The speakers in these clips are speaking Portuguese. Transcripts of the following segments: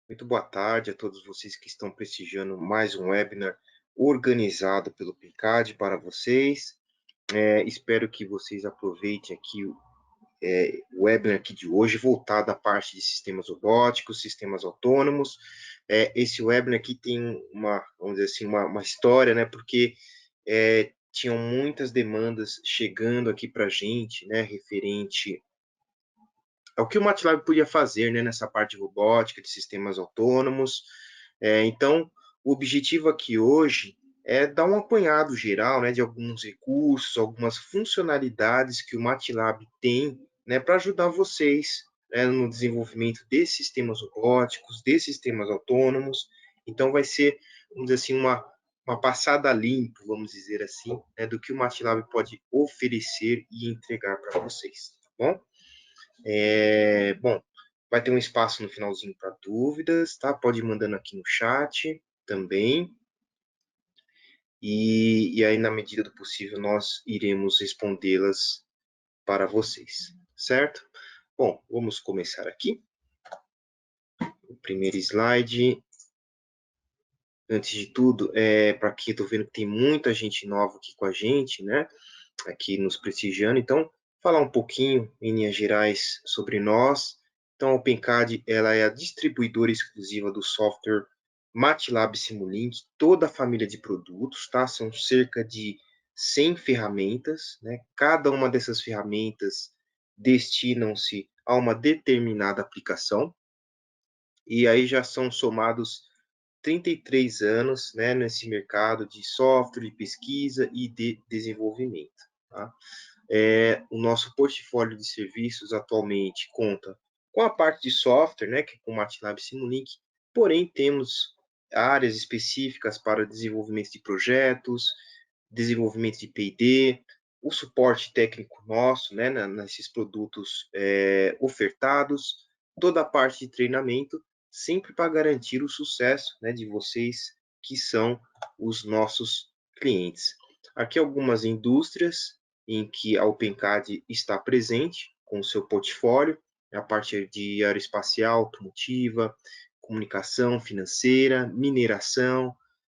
Muito boa tarde a todos vocês que estão prestigiando mais um webinar organizado pelo Picad para vocês. Espero que vocês aproveitem aqui o webinar aqui de hoje, voltado à parte de sistemas robóticos, sistemas autônomos. Esse webinar aqui tem vamos dizer assim, uma história, né? Porque tinham muitas demandas chegando aqui para a gente, né? Referente ao que o MATLAB podia fazer, né, nessa parte de robótica, de sistemas autônomos. Então, o objetivo aqui hoje é dar um apanhado geral, né, de alguns recursos, algumas funcionalidades que o MATLAB tem, né, para ajudar vocês, né, no desenvolvimento desses sistemas robóticos, desses sistemas autônomos. Então, vai ser, vamos dizer assim, uma passada limpa, vamos dizer assim, né, do que o MATLAB pode oferecer e entregar para vocês, tá bom? Bom, vai ter um espaço no finalzinho para dúvidas, tá? Pode ir mandando aqui no chat também. E aí, na medida do possível, nós iremos respondê-las para vocês, certo? Bom, vamos começar aqui. O primeiro slide. Antes de tudo, para aqui, estou vendo que tem muita gente nova aqui com a gente, né? Aqui nos prestigiando. Então, falar um pouquinho, em linhas gerais, sobre nós. Então, a OpenCAD ela é a distribuidora exclusiva do software MATLAB Simulink, toda a família de produtos, tá? São cerca de 100 ferramentas, né? Cada uma dessas ferramentas destinam-se a uma determinada aplicação, e aí já são somados 33 anos, né, nesse mercado de software, de pesquisa e de desenvolvimento, tá? O nosso portfólio de serviços atualmente conta com a parte de software, né, que é com o MATLAB Simulink, porém temos áreas específicas para desenvolvimento de projetos, desenvolvimento de P&D, o suporte técnico nosso, né, nesses produtos ofertados, toda a parte de treinamento, sempre para garantir o sucesso, né, de vocês que são os nossos clientes. Aqui algumas indústrias em que a OpenCAD está presente com o seu portfólio, a parte de aeroespacial, automotiva, comunicação, financeira, mineração,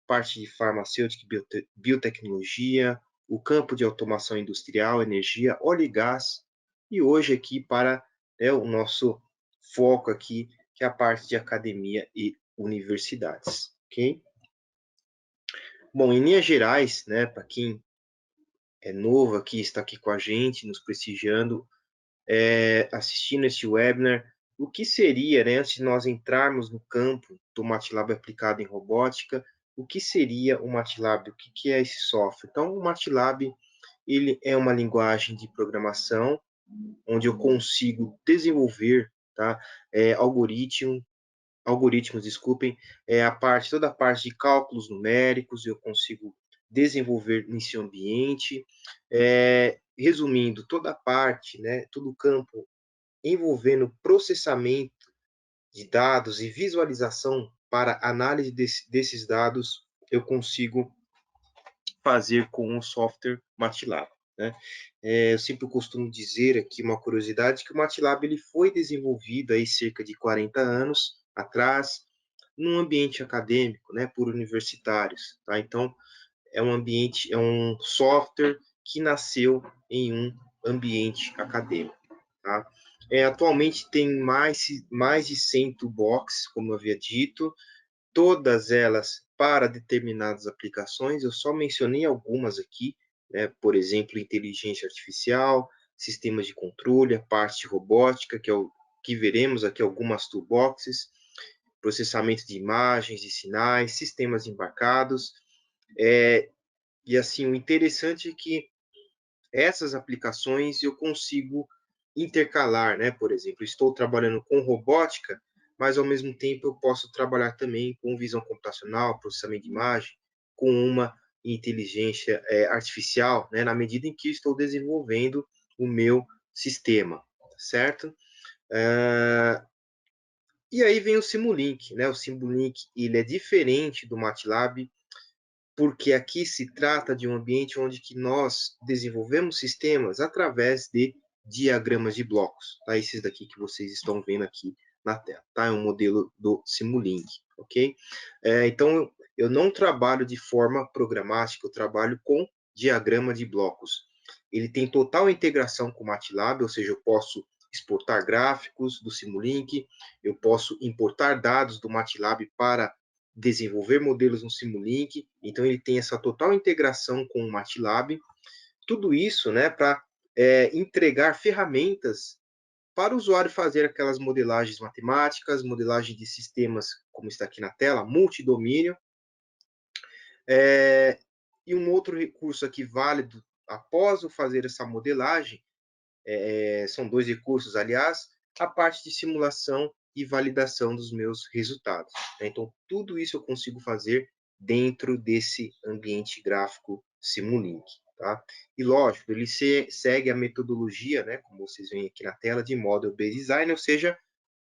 parte de farmacêutica e biotecnologia, o campo de automação industrial, energia, óleo e gás, e hoje aqui para o nosso foco aqui, que é a parte de academia e universidades, ok? Bom, em linhas gerais, né, para quem é novo aqui, está aqui com a gente, nos prestigiando, assistindo este webinar, o que seria, né, antes de nós entrarmos no campo do MATLAB aplicado em robótica, o que seria o MATLAB? O que é esse software? Então, o MATLAB ele é uma linguagem de programação onde eu consigo desenvolver, tá, algoritmos, desculpem, toda a parte de cálculos numéricos, eu consigo desenvolver nesse ambiente. Resumindo, toda a parte, né, todo o campo envolvendo processamento de dados e visualização para análise desses dados, eu consigo fazer com o software MATLAB, né? Eu sempre costumo dizer aqui uma curiosidade que o MATLAB ele foi desenvolvido aí cerca de 40 anos atrás num ambiente acadêmico, né, por universitários, tá? Então é um software que nasceu em um ambiente acadêmico, tá? Atualmente tem mais de 100 toolbox, como eu havia dito, todas elas para determinadas aplicações. Eu só mencionei algumas aqui, né? Por exemplo, inteligência artificial, sistemas de controle, a parte de robótica, que é o que veremos aqui algumas toolboxes, processamento de imagens e sinais, sistemas embarcados. E assim, o interessante é que essas aplicações eu consigo intercalar, né? Por exemplo, estou trabalhando com robótica, mas ao mesmo tempo eu posso trabalhar também com visão computacional, processamento de imagem, com uma inteligência artificial, né? Na medida em que estou desenvolvendo o meu sistema, certo? E aí vem o Simulink, né? O Simulink ele é diferente do MATLAB porque aqui se trata de um ambiente onde que nós desenvolvemos sistemas através de diagramas de blocos, tá? Esses daqui que vocês estão vendo aqui na tela, tá? É um modelo do Simulink, ok? Então, eu não trabalho de forma programática, eu trabalho com diagrama de blocos. Ele tem total integração com o MATLAB, ou seja, eu posso exportar gráficos do Simulink, eu posso importar dados do MATLAB para desenvolver modelos no Simulink, então ele tem essa total integração com o MATLAB, tudo isso, né, para entregar ferramentas para o usuário fazer aquelas modelagens matemáticas, modelagem de sistemas, como está aqui na tela, multidomínio. E um outro recurso aqui válido, após eu fazer essa modelagem, são dois recursos, aliás, a parte de simulação e validação dos meus resultados. Então, tudo isso eu consigo fazer dentro desse ambiente gráfico Simulink. Tá? E, lógico, ele segue a metodologia, né, como vocês veem aqui na tela, de Model-Based Design, ou seja,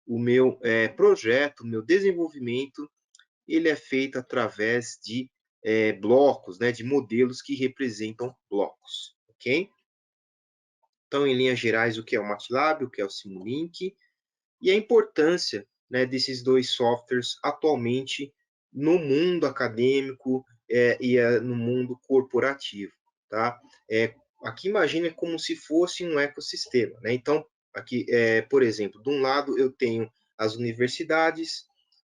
o meu projeto, o meu desenvolvimento, ele é feito através de blocos, né, de modelos que representam blocos. Ok? Então, em linhas gerais, o que é o MATLAB, o que é o Simulink, e a importância, né, desses dois softwares atualmente no mundo acadêmico e no mundo corporativo. Tá? Aqui imagine como se fosse um ecossistema. Né? Então, aqui, por exemplo, de um lado eu tenho as universidades,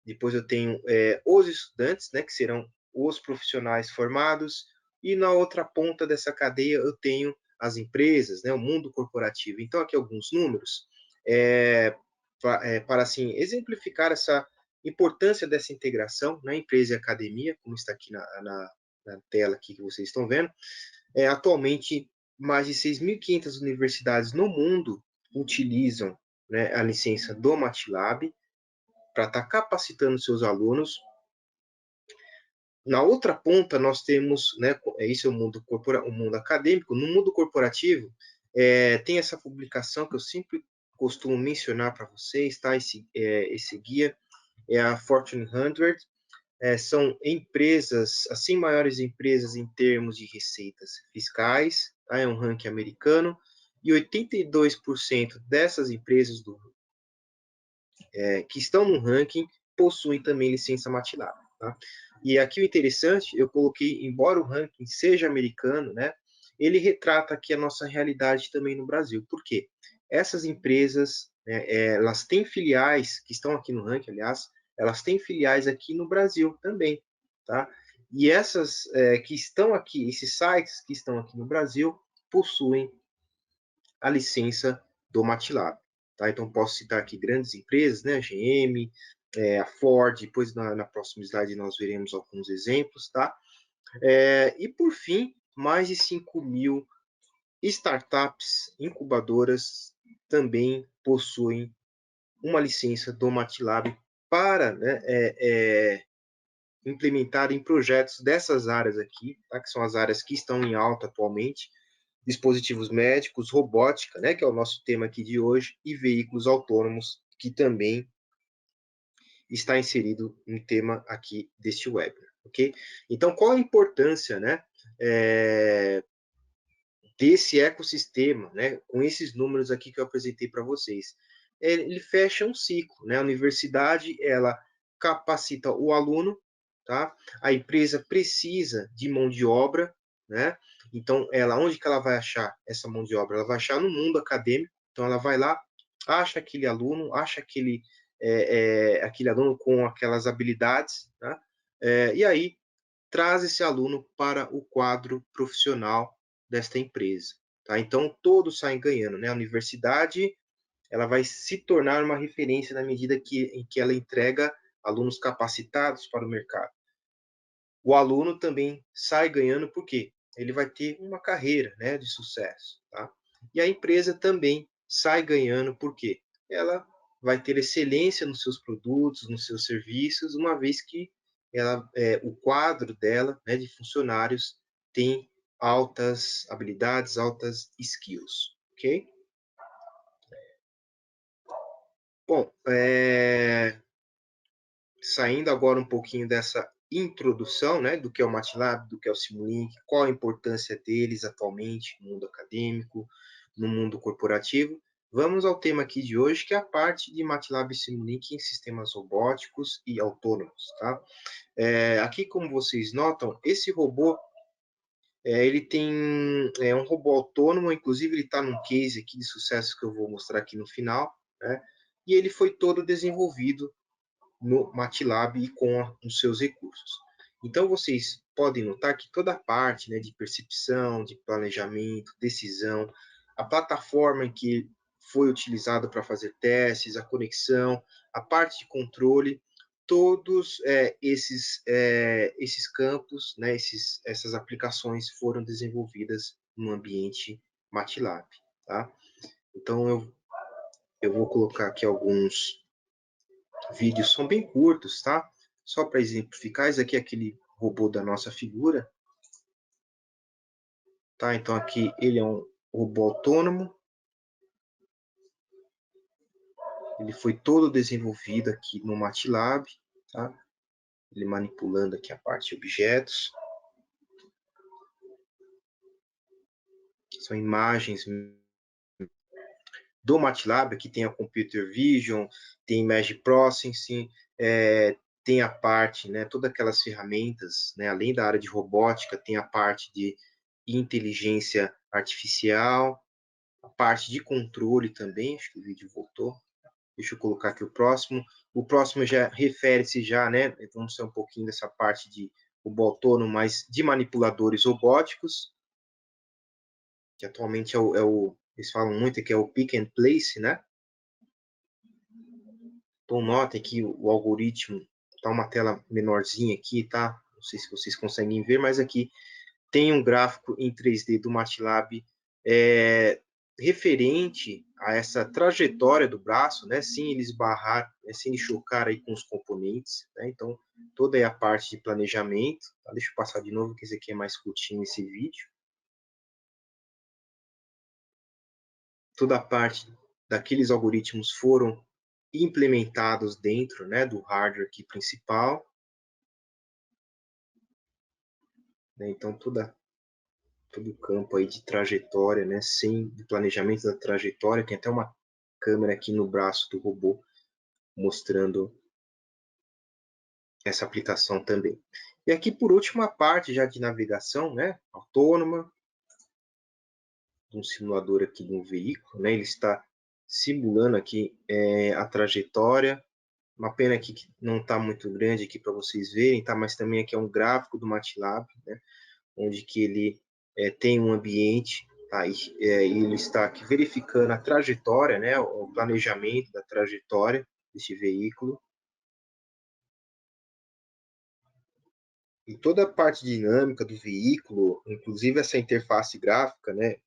depois eu tenho os estudantes, né, que serão os profissionais formados, e na outra ponta dessa cadeia eu tenho as empresas, né, o mundo corporativo. Então, aqui alguns números para assim, exemplificar essa importância dessa integração na empresa e academia, como está aqui na tela aqui que vocês estão vendo. Atualmente, mais de 6.500 universidades no mundo utilizam, né, a licença do MATLAB para estar capacitando seus alunos. Na outra ponta, nós temos, né, isso é o mundo acadêmico. No mundo corporativo, tem essa publicação que eu sempre costumo mencionar para vocês, tá? Esse guia é a Fortune 100. São empresas, as 100 maiores empresas em termos de receitas fiscais, tá? É um ranking americano, e 82% dessas empresas que estão no ranking possuem também licença MATLAB. Tá? E aqui o interessante, eu coloquei, embora o ranking seja americano, né, ele retrata aqui a nossa realidade também no Brasil. Por quê? Essas empresas, né, elas têm filiais, que estão aqui no ranking, aliás, elas têm filiais aqui no Brasil também. Tá? E essas que estão aqui, esses sites que estão aqui no Brasil, possuem a licença do MATLAB. Tá? Então, posso citar aqui grandes empresas, né? A GM, a Ford, depois na próxima slide nós veremos alguns exemplos. Tá? E, por fim, mais de 5.000 startups incubadoras também possuem uma licença do MATLAB para, né, implementar em projetos dessas áreas aqui, tá? Que são as áreas que estão em alta atualmente, dispositivos médicos, robótica, né, que é o nosso tema aqui de hoje, e veículos autônomos, que também está inserido no tema aqui deste webinar, ok? Então, qual a importância, né, desse ecossistema, né, com esses números aqui que eu apresentei para vocês? Ele fecha um ciclo, né? A universidade, ela capacita o aluno, tá? A empresa precisa de mão de obra, né? Então, onde que ela vai achar essa mão de obra? Ela vai achar no mundo acadêmico. Então, ela vai lá, acha aquele aluno, acha aquele aluno com aquelas habilidades, tá? E aí traz esse aluno para o quadro profissional desta empresa. Tá? Então, todos saem ganhando. Né? A universidade, ela vai se tornar uma referência na medida em que ela entrega alunos capacitados para o mercado. O aluno também sai ganhando porque ele vai ter uma carreira, né, de sucesso. Tá? E a empresa também sai ganhando porque ela vai ter excelência nos seus produtos, nos seus serviços, uma vez que o quadro dela, né, de funcionários, tem altas habilidades, altas skills, ok? Bom, saindo agora um pouquinho dessa introdução, né, do que é o MATLAB, do que é o Simulink, qual a importância deles atualmente no mundo acadêmico, no mundo corporativo. Vamos ao tema aqui de hoje, que é a parte de MATLAB e Simulink em sistemas robóticos e autônomos, tá? Aqui, como vocês notam, esse robô, ele tem um robô autônomo, inclusive ele está num case aqui de sucesso que eu vou mostrar aqui no final, né? E ele foi todo desenvolvido no MATLAB e com os seus recursos. Então, vocês podem notar que toda a parte, né, de percepção, de planejamento, decisão, a plataforma em que foi utilizado para fazer testes, a conexão, a parte de controle, todos esses campos, né, essas aplicações foram desenvolvidas no ambiente MATLAB. Tá? Então, eu vou colocar aqui alguns vídeos, são bem curtos, tá? Só para exemplificar, esse aqui é aquele robô da nossa figura. Tá? Então, aqui ele é um robô autônomo. Ele foi todo desenvolvido aqui no MATLAB, tá? Ele manipulando aqui a parte de objetos. São imagens do MATLAB, aqui tem a Computer Vision, tem Image Processing, tem a parte, né, todas aquelas ferramentas, né, além da área de robótica, tem a parte de inteligência artificial, a parte de controle também, acho que o vídeo voltou. Deixa eu colocar aqui o próximo. O próximo já refere-se já, né, vamos ser um pouquinho dessa parte de robô autônomo, mas de manipuladores robóticos, que atualmente eles falam muito que é o pick and place, né? Então, notem que o algoritmo está uma tela menorzinha aqui, tá? Não sei se vocês conseguem ver, mas aqui tem um gráfico em 3D do MATLAB referente a essa trajetória do braço, né? Sem ele esbarrar, sem ele chocar aí com os componentes, né? Então, toda é a parte de planejamento. Tá? Deixa eu passar de novo, que esse aqui é mais curtinho esse vídeo. Toda a parte daqueles algoritmos foram implementados dentro, né, do hardware aqui principal. Né? Então, todo o campo aí de trajetória, né, de planejamento da trajetória. Tem até uma câmera aqui no braço do robô mostrando essa aplicação também. E aqui, por último, a parte já de navegação, né, autônoma, um simulador aqui de um veículo, né, ele está simulando aqui a trajetória. Uma pena aqui que não está muito grande aqui para vocês verem, tá? Mas também aqui é um gráfico do MATLAB, né? Onde que ele tem um ambiente, tá? E ele está aqui verificando a trajetória, né? O planejamento da trajetória deste veículo. E toda a parte dinâmica do veículo, inclusive essa interface gráfica, né?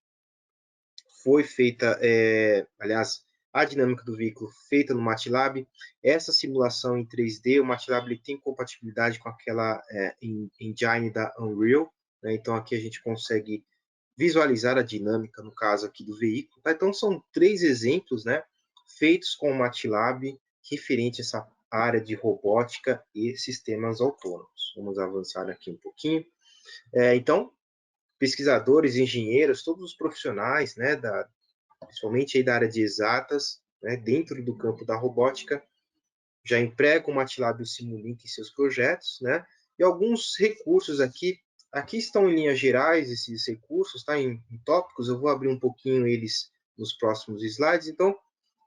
Foi feita, aliás, a dinâmica do veículo feita no MATLAB. Essa simulação em 3D, o MATLAB ele tem compatibilidade com aquela engine da Unreal, né? Então aqui a gente consegue visualizar a dinâmica, no caso aqui do veículo. Tá? Então são 3 exemplos, né, feitos com o MATLAB referente a essa área de robótica e sistemas autônomos. Vamos avançar aqui um pouquinho. Então, pesquisadores, engenheiros, todos os profissionais, né, principalmente aí da área de exatas, né, dentro do campo da robótica, já empregam o MATLAB e o Simulink em seus projetos, né? E alguns recursos aqui estão em linhas gerais esses recursos, tá? Em tópicos, eu vou abrir um pouquinho eles nos próximos slides. Então,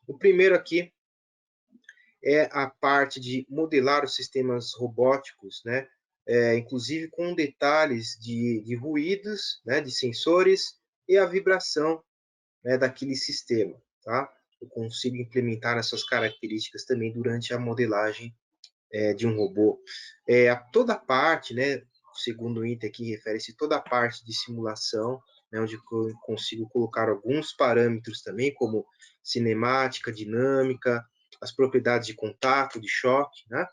o primeiro aqui é a parte de modelar os sistemas robóticos, né? Inclusive com detalhes de ruídos, né? De sensores e a vibração, né? Daquele sistema, tá? Eu consigo implementar essas características também durante a modelagem de um robô. Toda a parte, né, segundo o item aqui, refere-se toda a parte de simulação, né, onde eu consigo colocar alguns parâmetros também, como cinemática, dinâmica, as propriedades de contato, de choque, né?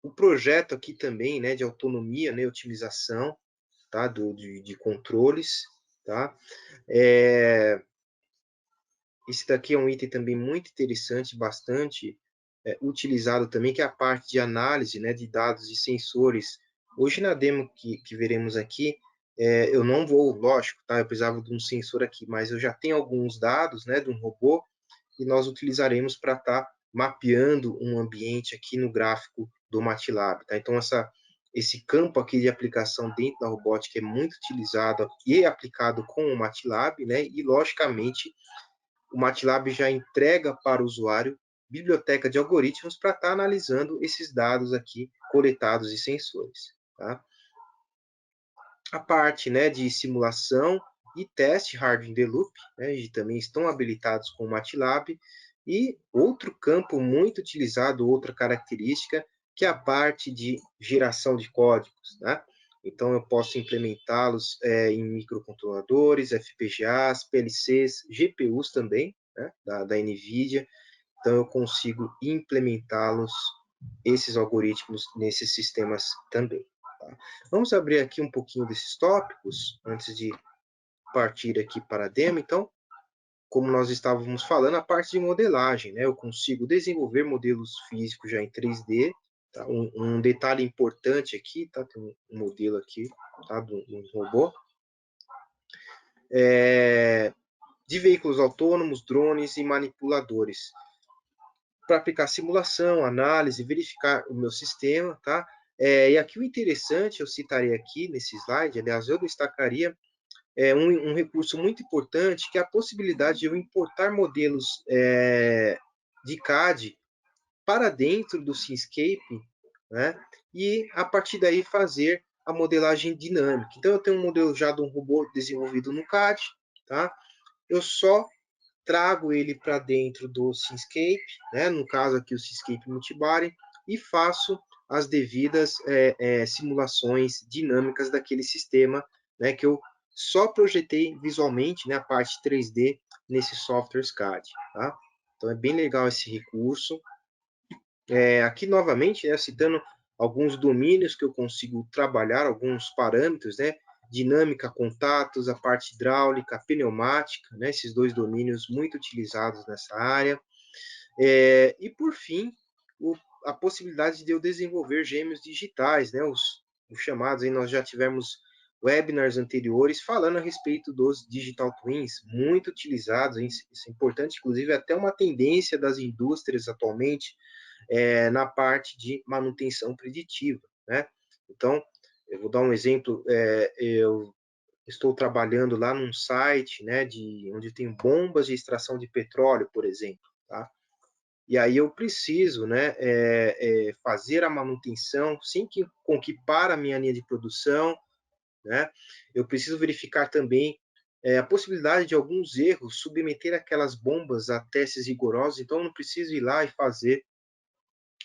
O projeto aqui também, né, de autonomia, né, otimização, tá, de controles, tá? Esse daqui é um item também muito interessante, bastante utilizado também, que é a parte de análise, né, de dados e sensores. Hoje, na demo que veremos aqui, eu não vou, lógico, tá? Eu precisava de um sensor aqui, mas eu já tenho alguns dados, né, de um robô, e nós utilizaremos para estar mapeando um ambiente aqui no gráfico do MATLAB, tá? Então, esse campo aqui de aplicação dentro da robótica é muito utilizado e aplicado com o MATLAB, né? E, logicamente, o MATLAB já entrega para o usuário biblioteca de algoritmos para estar analisando esses dados aqui coletados e sensores, tá? A parte, né, de simulação e teste hardware in the loop, né, também estão habilitados com o MATLAB. E outro campo muito utilizado, outra característica, que é a parte de geração de códigos, né? Então, eu posso implementá-los em microcontroladores, FPGAs, PLCs, GPUs também, né, da NVIDIA. Então, eu consigo implementá-los, esses algoritmos, nesses sistemas também. Tá? Vamos abrir aqui um pouquinho desses tópicos, antes de partir aqui para a demo. Então, como nós estávamos falando, a parte de modelagem, né? Eu consigo desenvolver modelos físicos já em 3D. Tá? Um detalhe importante aqui, tá? Tem um modelo aqui, tá? De um robô. De veículos autônomos, drones e manipuladores. Para aplicar simulação, análise, verificar o meu sistema, tá? E aqui o interessante, eu citaria aqui nesse slide, aliás, eu destacaria um recurso muito importante, que é a possibilidade de eu importar modelos de CAD para dentro do Simscape, né? E a partir daí fazer a modelagem dinâmica. Então, eu tenho um modelo já de um robô desenvolvido no CAD, tá? Eu só trago ele para dentro do Simscape, né? No caso aqui o Simscape Multibody, e faço as devidas simulações dinâmicas daquele sistema, né? Que eu só projetei visualmente, né? A parte 3D nesse software CAD, tá? Então é bem legal esse recurso. Aqui novamente, né, citando alguns domínios que eu consigo trabalhar, alguns parâmetros, né? Dinâmica, contatos, a parte hidráulica, pneumática, né? Esses dois domínios muito utilizados nessa área. E por fim, a possibilidade de eu desenvolver gêmeos digitais, né? Os chamados, aí nós já tivemos webinars anteriores falando a respeito dos digital twins, muito utilizados, isso é importante, inclusive até uma tendência das indústrias atualmente, na parte de manutenção preditiva, né? Então, eu vou dar um exemplo, eu estou trabalhando lá num site, né, onde tem bombas de extração de petróleo, por exemplo, tá? E aí eu preciso, né, fazer a manutenção com que para a minha linha de produção, né? Eu preciso verificar também a possibilidade de alguns erros, submeter aquelas bombas a testes rigorosos, então eu não preciso ir lá e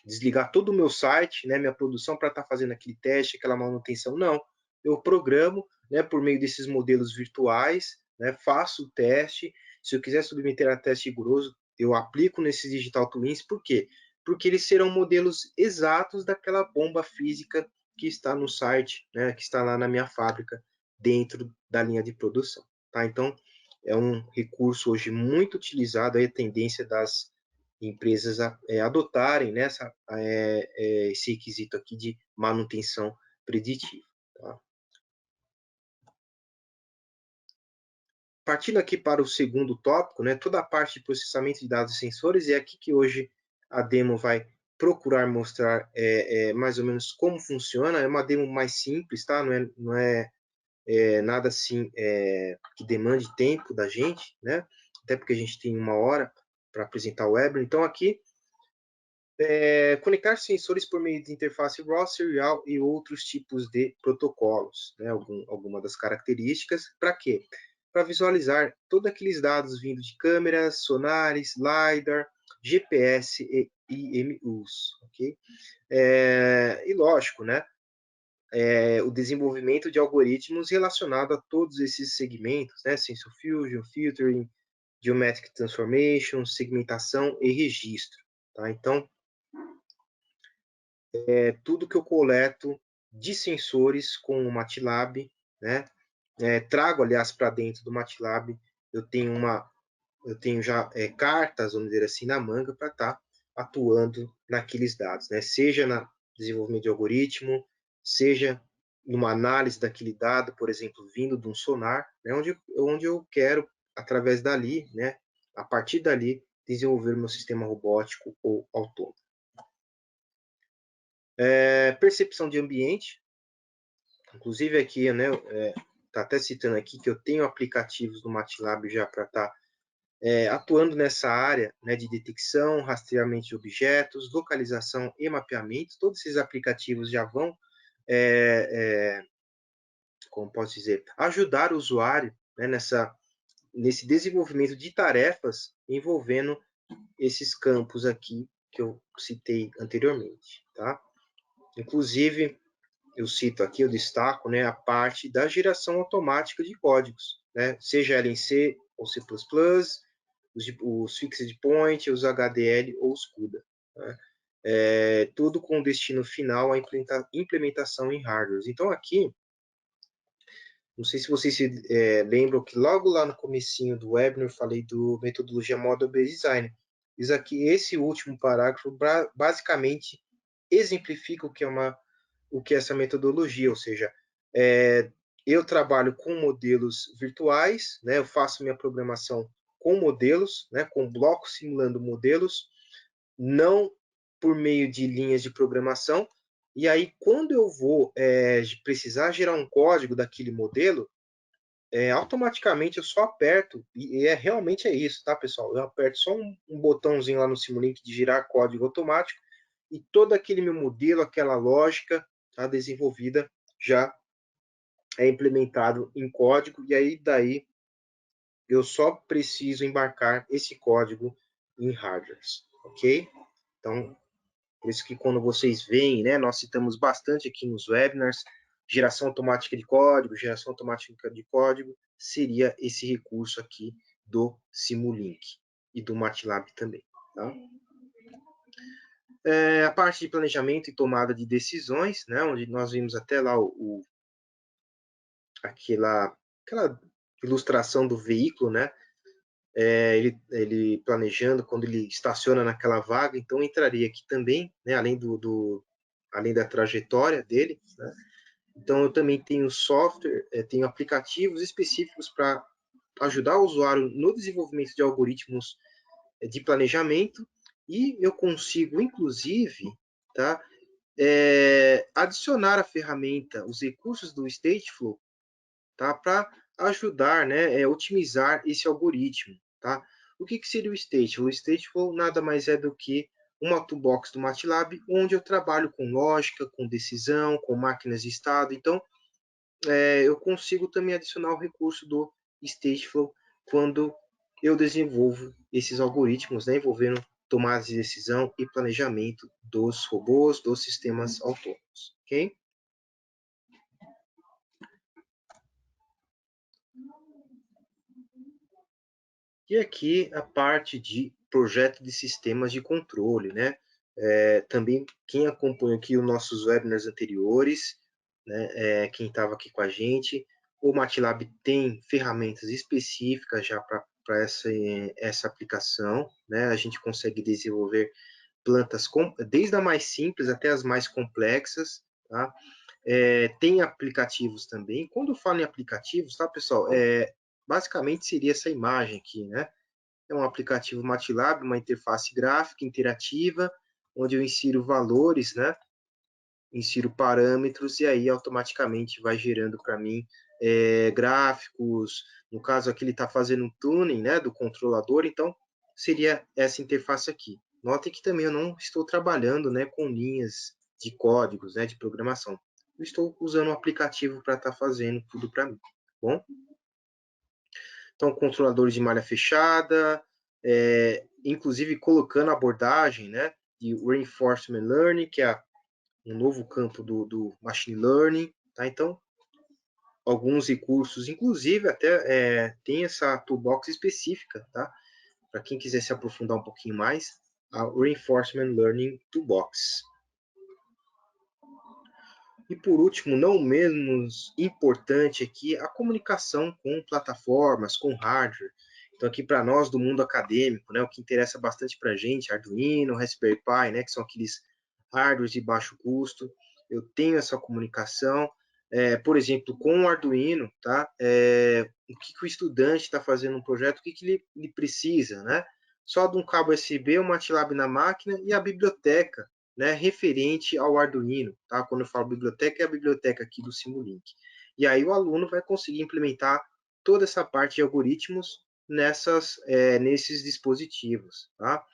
desligar todo o meu site, né, minha produção para estar fazendo aquele teste, aquela manutenção. Não, eu programo, né, por meio desses modelos virtuais, né, faço o teste. Se eu quiser submeter a teste rigoroso, eu aplico nesses digital twins. Por quê? Porque eles serão modelos exatos daquela bomba física que está no site, né, que está lá na minha fábrica, dentro da linha de produção. Tá? Então, é um recurso hoje muito utilizado, aí a tendência das empresas adotarem, né, esse requisito aqui de manutenção preditiva. Tá? Partindo aqui para o segundo tópico, né, toda a parte de processamento de dados e sensores, é aqui que hoje a demo vai procurar mostrar mais ou menos como funciona. É uma demo mais simples, tá? Não é nada assim que demande tempo da gente, né? Até porque a gente tem 1 hora para apresentar o webinar. Então, aqui conectar sensores por meio de interface RAW, serial e outros tipos de protocolos, né? Alguma das características. Para quê? Para visualizar todos aqueles dados vindo de câmeras, sonares, LiDAR, GPS e IMUs, ok? E lógico, né? O desenvolvimento de algoritmos relacionado a todos esses segmentos, né? Sensor Fusion, Filtering, Geometric Transformation, segmentação e registro, tá? Então, tudo que eu coleto de sensores com o MATLAB, né? Trago, aliás, para dentro do MATLAB, eu tenho já cartas, vamos dizer assim, na manga para estar atuando naqueles dados, né? Seja no desenvolvimento de algoritmo, seja numa análise daquele dado, por exemplo, vindo de um sonar, né? onde eu quero, através dali, né? A partir dali, desenvolver o meu sistema robótico ou autônomo. Percepção de ambiente. Inclusive aqui, né, tá até citando aqui que eu tenho aplicativos no MATLAB já para estar atuando nessa área, né, de detecção, rastreamento de objetos, localização e mapeamento. Todos esses aplicativos já vão, como posso dizer, ajudar o usuário, né, nesse desenvolvimento de tarefas envolvendo esses campos aqui que eu citei anteriormente, tá? Inclusive, eu cito aqui, eu destaco, né, a parte da geração automática de códigos, né, seja ela em C ou C++, os fixed point, os HDL ou os CUDA. Né? Tudo com destino final à implementação em hardware. Então, aqui, não sei se vocês se lembram que logo lá no comecinho do webinar eu falei do metodologia Model-Based Design. Isso aqui, esse último parágrafo, basicamente exemplifica o que é essa metodologia, ou seja, eu trabalho com modelos virtuais, né, eu faço minha programação com modelos, né, com blocos simulando modelos, não por meio de linhas de programação, e aí quando eu vou precisar gerar um código daquele modelo, automaticamente eu só aperto, e realmente é isso, tá, pessoal? Eu aperto só um botãozinho lá no Simulink de gerar código automático, e todo aquele meu modelo, aquela lógica tá, desenvolvida já é implementado em código, e aí daí eu só preciso embarcar esse código em hardwares, ok? Então, por isso que quando vocês veem, né, nós citamos bastante aqui nos webinars, geração automática de código seria esse recurso aqui do Simulink e do MATLAB também, tá? A parte de planejamento e tomada de decisões, né, onde nós vimos até lá aquela ilustração do veículo, né, ele planejando quando ele estaciona naquela vaga, então entraria aqui também, né, além da trajetória dele, né? Então eu também tenho software, tenho aplicativos específicos para ajudar o usuário no desenvolvimento de algoritmos de planejamento, e eu consigo, inclusive, tá, adicionar a ferramenta, os recursos do Stateflow, tá, para ajudar, né, otimizar esse algoritmo. Tá? O que seria o Stateflow? O Stateflow nada mais é do que uma toolbox do MATLAB, onde eu trabalho com lógica, com decisão, com máquinas de estado. Então, eu consigo também adicionar o recurso do Stateflow quando eu desenvolvo esses algoritmos, né, envolvendo tomadas de decisão e planejamento dos robôs, dos sistemas autônomos. Ok? E aqui a parte de projeto de sistemas de controle, né? Também quem acompanha aqui os nossos webinars anteriores, né? Quem estava aqui com a gente, o MATLAB tem ferramentas específicas já para essa aplicação, né? A gente consegue desenvolver plantas desde a mais simples até as mais complexas, tá? Tem aplicativos também. Quando eu falo em aplicativos, tá, pessoal? Basicamente seria essa imagem aqui, né? É um aplicativo MATLAB, uma interface gráfica interativa, onde eu insiro valores, né? Insiro parâmetros e aí automaticamente vai gerando para mim gráficos. No caso aqui ele está fazendo um tuning, né, do controlador, então seria essa interface aqui. Notem que também eu não estou trabalhando, né, com linhas de códigos, né, de programação. Eu estou usando um aplicativo para estar fazendo tudo para mim, bom? Então, controladores de malha fechada, inclusive colocando a abordagem, né, de Reinforcement Learning, que é um novo campo do Machine Learning. Tá? Então, alguns recursos, inclusive até tem essa toolbox específica, tá? Para quem quiser se aprofundar um pouquinho mais, a Reinforcement Learning Toolbox. E por último, não menos importante aqui, a comunicação com plataformas, com hardware. Então, aqui para nós do mundo acadêmico, né, o que interessa bastante para a gente, Arduino, Raspberry Pi, né, que são aqueles hardwares de baixo custo. Eu tenho essa comunicação, por exemplo, com o Arduino, tá? O que o estudante está fazendo no projeto, o que ele precisa, né? Só de um cabo USB, o MATLAB na máquina e a biblioteca, né, referente ao Arduino, tá? Quando eu falo biblioteca, é a biblioteca aqui do Simulink. E aí o aluno vai conseguir implementar toda essa parte de algoritmos nesses dispositivos, tá?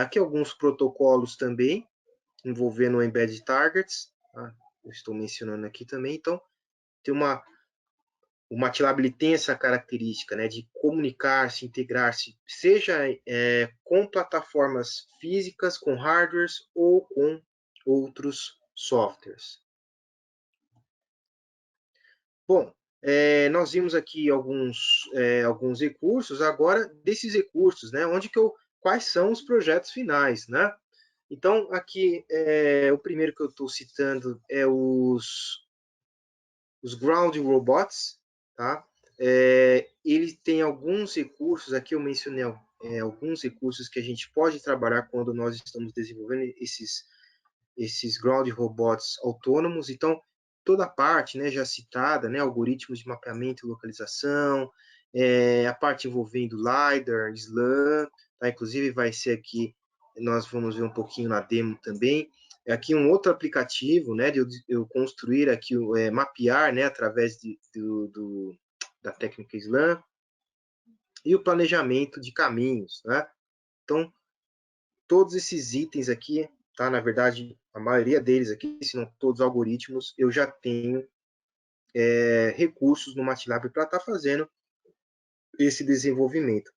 Aqui alguns protocolos também, envolvendo o Embedded Targets, tá? Eu estou mencionando aqui também. Então, o MATLAB ele tem essa característica, né, de comunicar-se, integrar-se, seja com plataformas físicas, com hardwares ou com outros softwares. Bom, nós vimos aqui alguns recursos. Agora, desses recursos, né, quais são os projetos finais, né? Então, aqui, o primeiro que eu estou citando é os Ground Robots, tá? Ele tem alguns recursos, aqui eu mencionei alguns recursos que a gente pode trabalhar quando nós estamos desenvolvendo esses ground robots autônomos. Então, toda a parte, né, já citada, né, algoritmos de mapeamento e localização, a parte envolvendo LiDAR, SLAM, tá? Inclusive vai ser aqui, nós vamos ver um pouquinho na demo também. Aqui um outro aplicativo, né, de eu construir aqui, mapear, né, através da técnica SLAM, e o planejamento de caminhos, né? Então, todos esses itens aqui, tá? Na verdade, a maioria deles aqui, se não todos os algoritmos, eu já tenho recursos no MATLAB para estar fazendo esse desenvolvimento.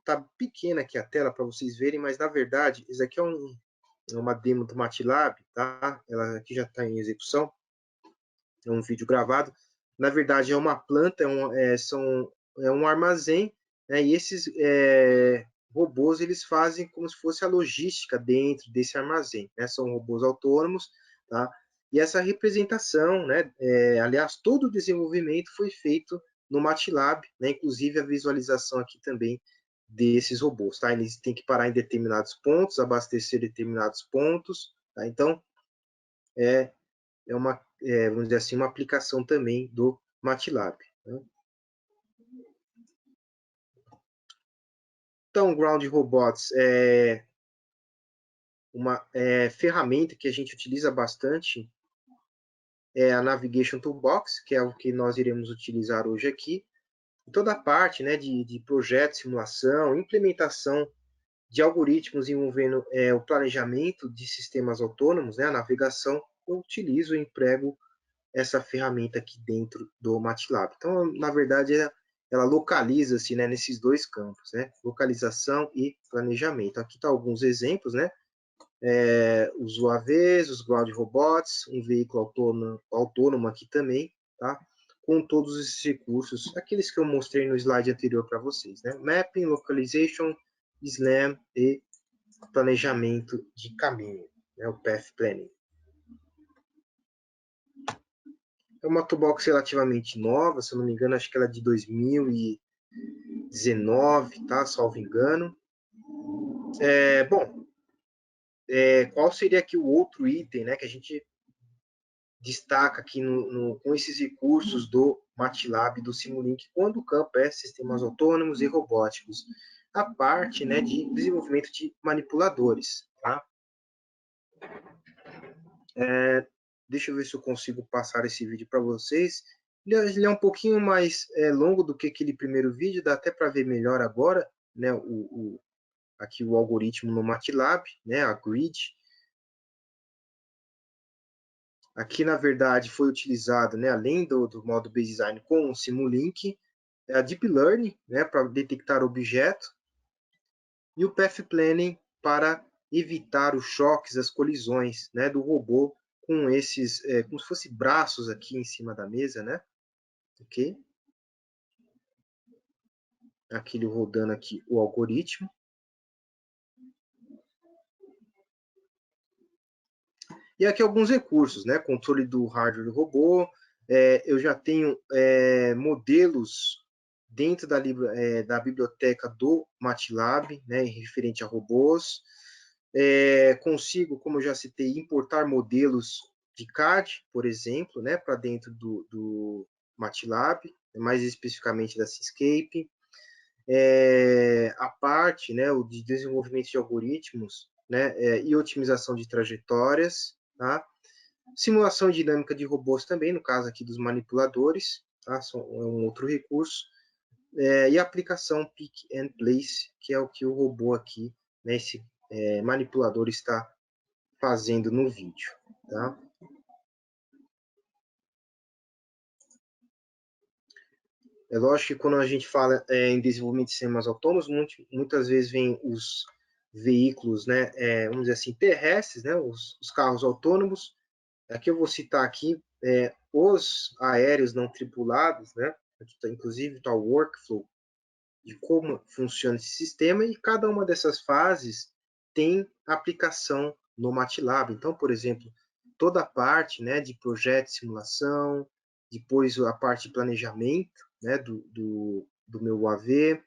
Tá pequena aqui a tela para vocês verem, mas na verdade, isso aqui é uma demo do MATLAB, tá? Ela aqui já está em execução, é um vídeo gravado. Na verdade, é uma planta, é um armazém, né? E esses robôs eles fazem como se fosse a logística dentro desse armazém, né? São robôs autônomos, tá? E essa representação, né? Aliás, todo o desenvolvimento foi feito no MATLAB, né? Inclusive a visualização aqui também desses robôs, tá? Eles têm que parar em determinados pontos, abastecer determinados pontos, tá? Então, uma, vamos dizer assim, uma aplicação também do MATLAB, né? Então, Ground Robots é uma ferramenta que a gente utiliza bastante, é a Navigation Toolbox, que é o que nós iremos utilizar hoje aqui. Toda a parte, né, de projeto, simulação, implementação de algoritmos envolvendo o planejamento de sistemas autônomos, né, a navegação, eu utilizo e emprego essa ferramenta aqui dentro do MATLAB. Então, na verdade, ela localiza-se, né, nesses dois campos, né, localização e planejamento. Aqui estão alguns exemplos, né, os UAVs, os ground robots, um veículo autônomo aqui também, tá? Com todos esses recursos, aqueles que eu mostrei no slide anterior para vocês, né? Mapping, Localization, SLAM e planejamento de caminho, né? O Path Planning. É uma toolbox relativamente nova, se eu não me engano, acho que ela é de 2019, tá? Salvo engano. Bom, qual seria aqui o outro item, né, que a gente destaca aqui com esses recursos do MATLAB, do Simulink, quando o campo é sistemas autônomos e robóticos? A parte, né, de desenvolvimento de manipuladores, tá? Deixa eu ver se eu consigo passar esse vídeo para vocês. Ele é um pouquinho mais longo do que aquele primeiro vídeo, dá até para ver melhor agora, né, aqui o algoritmo no MATLAB, né, a grid. Aqui, na verdade, foi utilizado, né, além do modo Base Design com o Simulink, a Deep Learning, né, para detectar objeto, e o Path Planning para evitar os choques, as colisões, né, do robô com esses, como se fossem braços aqui em cima da mesa, né? Ok? Aqui ele rodando aqui o algoritmo. E aqui alguns recursos, né? Controle do hardware do robô. Eu já tenho modelos dentro da biblioteca do MATLAB, né, referente a robôs. Consigo, como eu já citei, importar modelos de CAD, por exemplo, né, para dentro do MATLAB, mais especificamente da Seascape. A parte, né, o de desenvolvimento de algoritmos, né, e otimização de trajetórias, tá? Simulação dinâmica de robôs também, no caso aqui dos manipuladores, tá? É um outro recurso. E a aplicação Pick and Place, que é o que o robô aqui, né, esse manipulador está fazendo no vídeo, tá? É lógico que quando a gente fala em desenvolvimento de sistemas autônomos, muitas vezes vem os veículos, né, vamos dizer assim, terrestres, né, os carros autônomos. Aqui eu vou citar aqui os aéreos não tripulados, né, aqui tá, inclusive está o workflow de como funciona esse sistema, e cada uma dessas fases tem aplicação no MATLAB. Então, por exemplo, toda a parte, né, de projeto de simulação, depois a parte de planejamento, né, do meu UAV,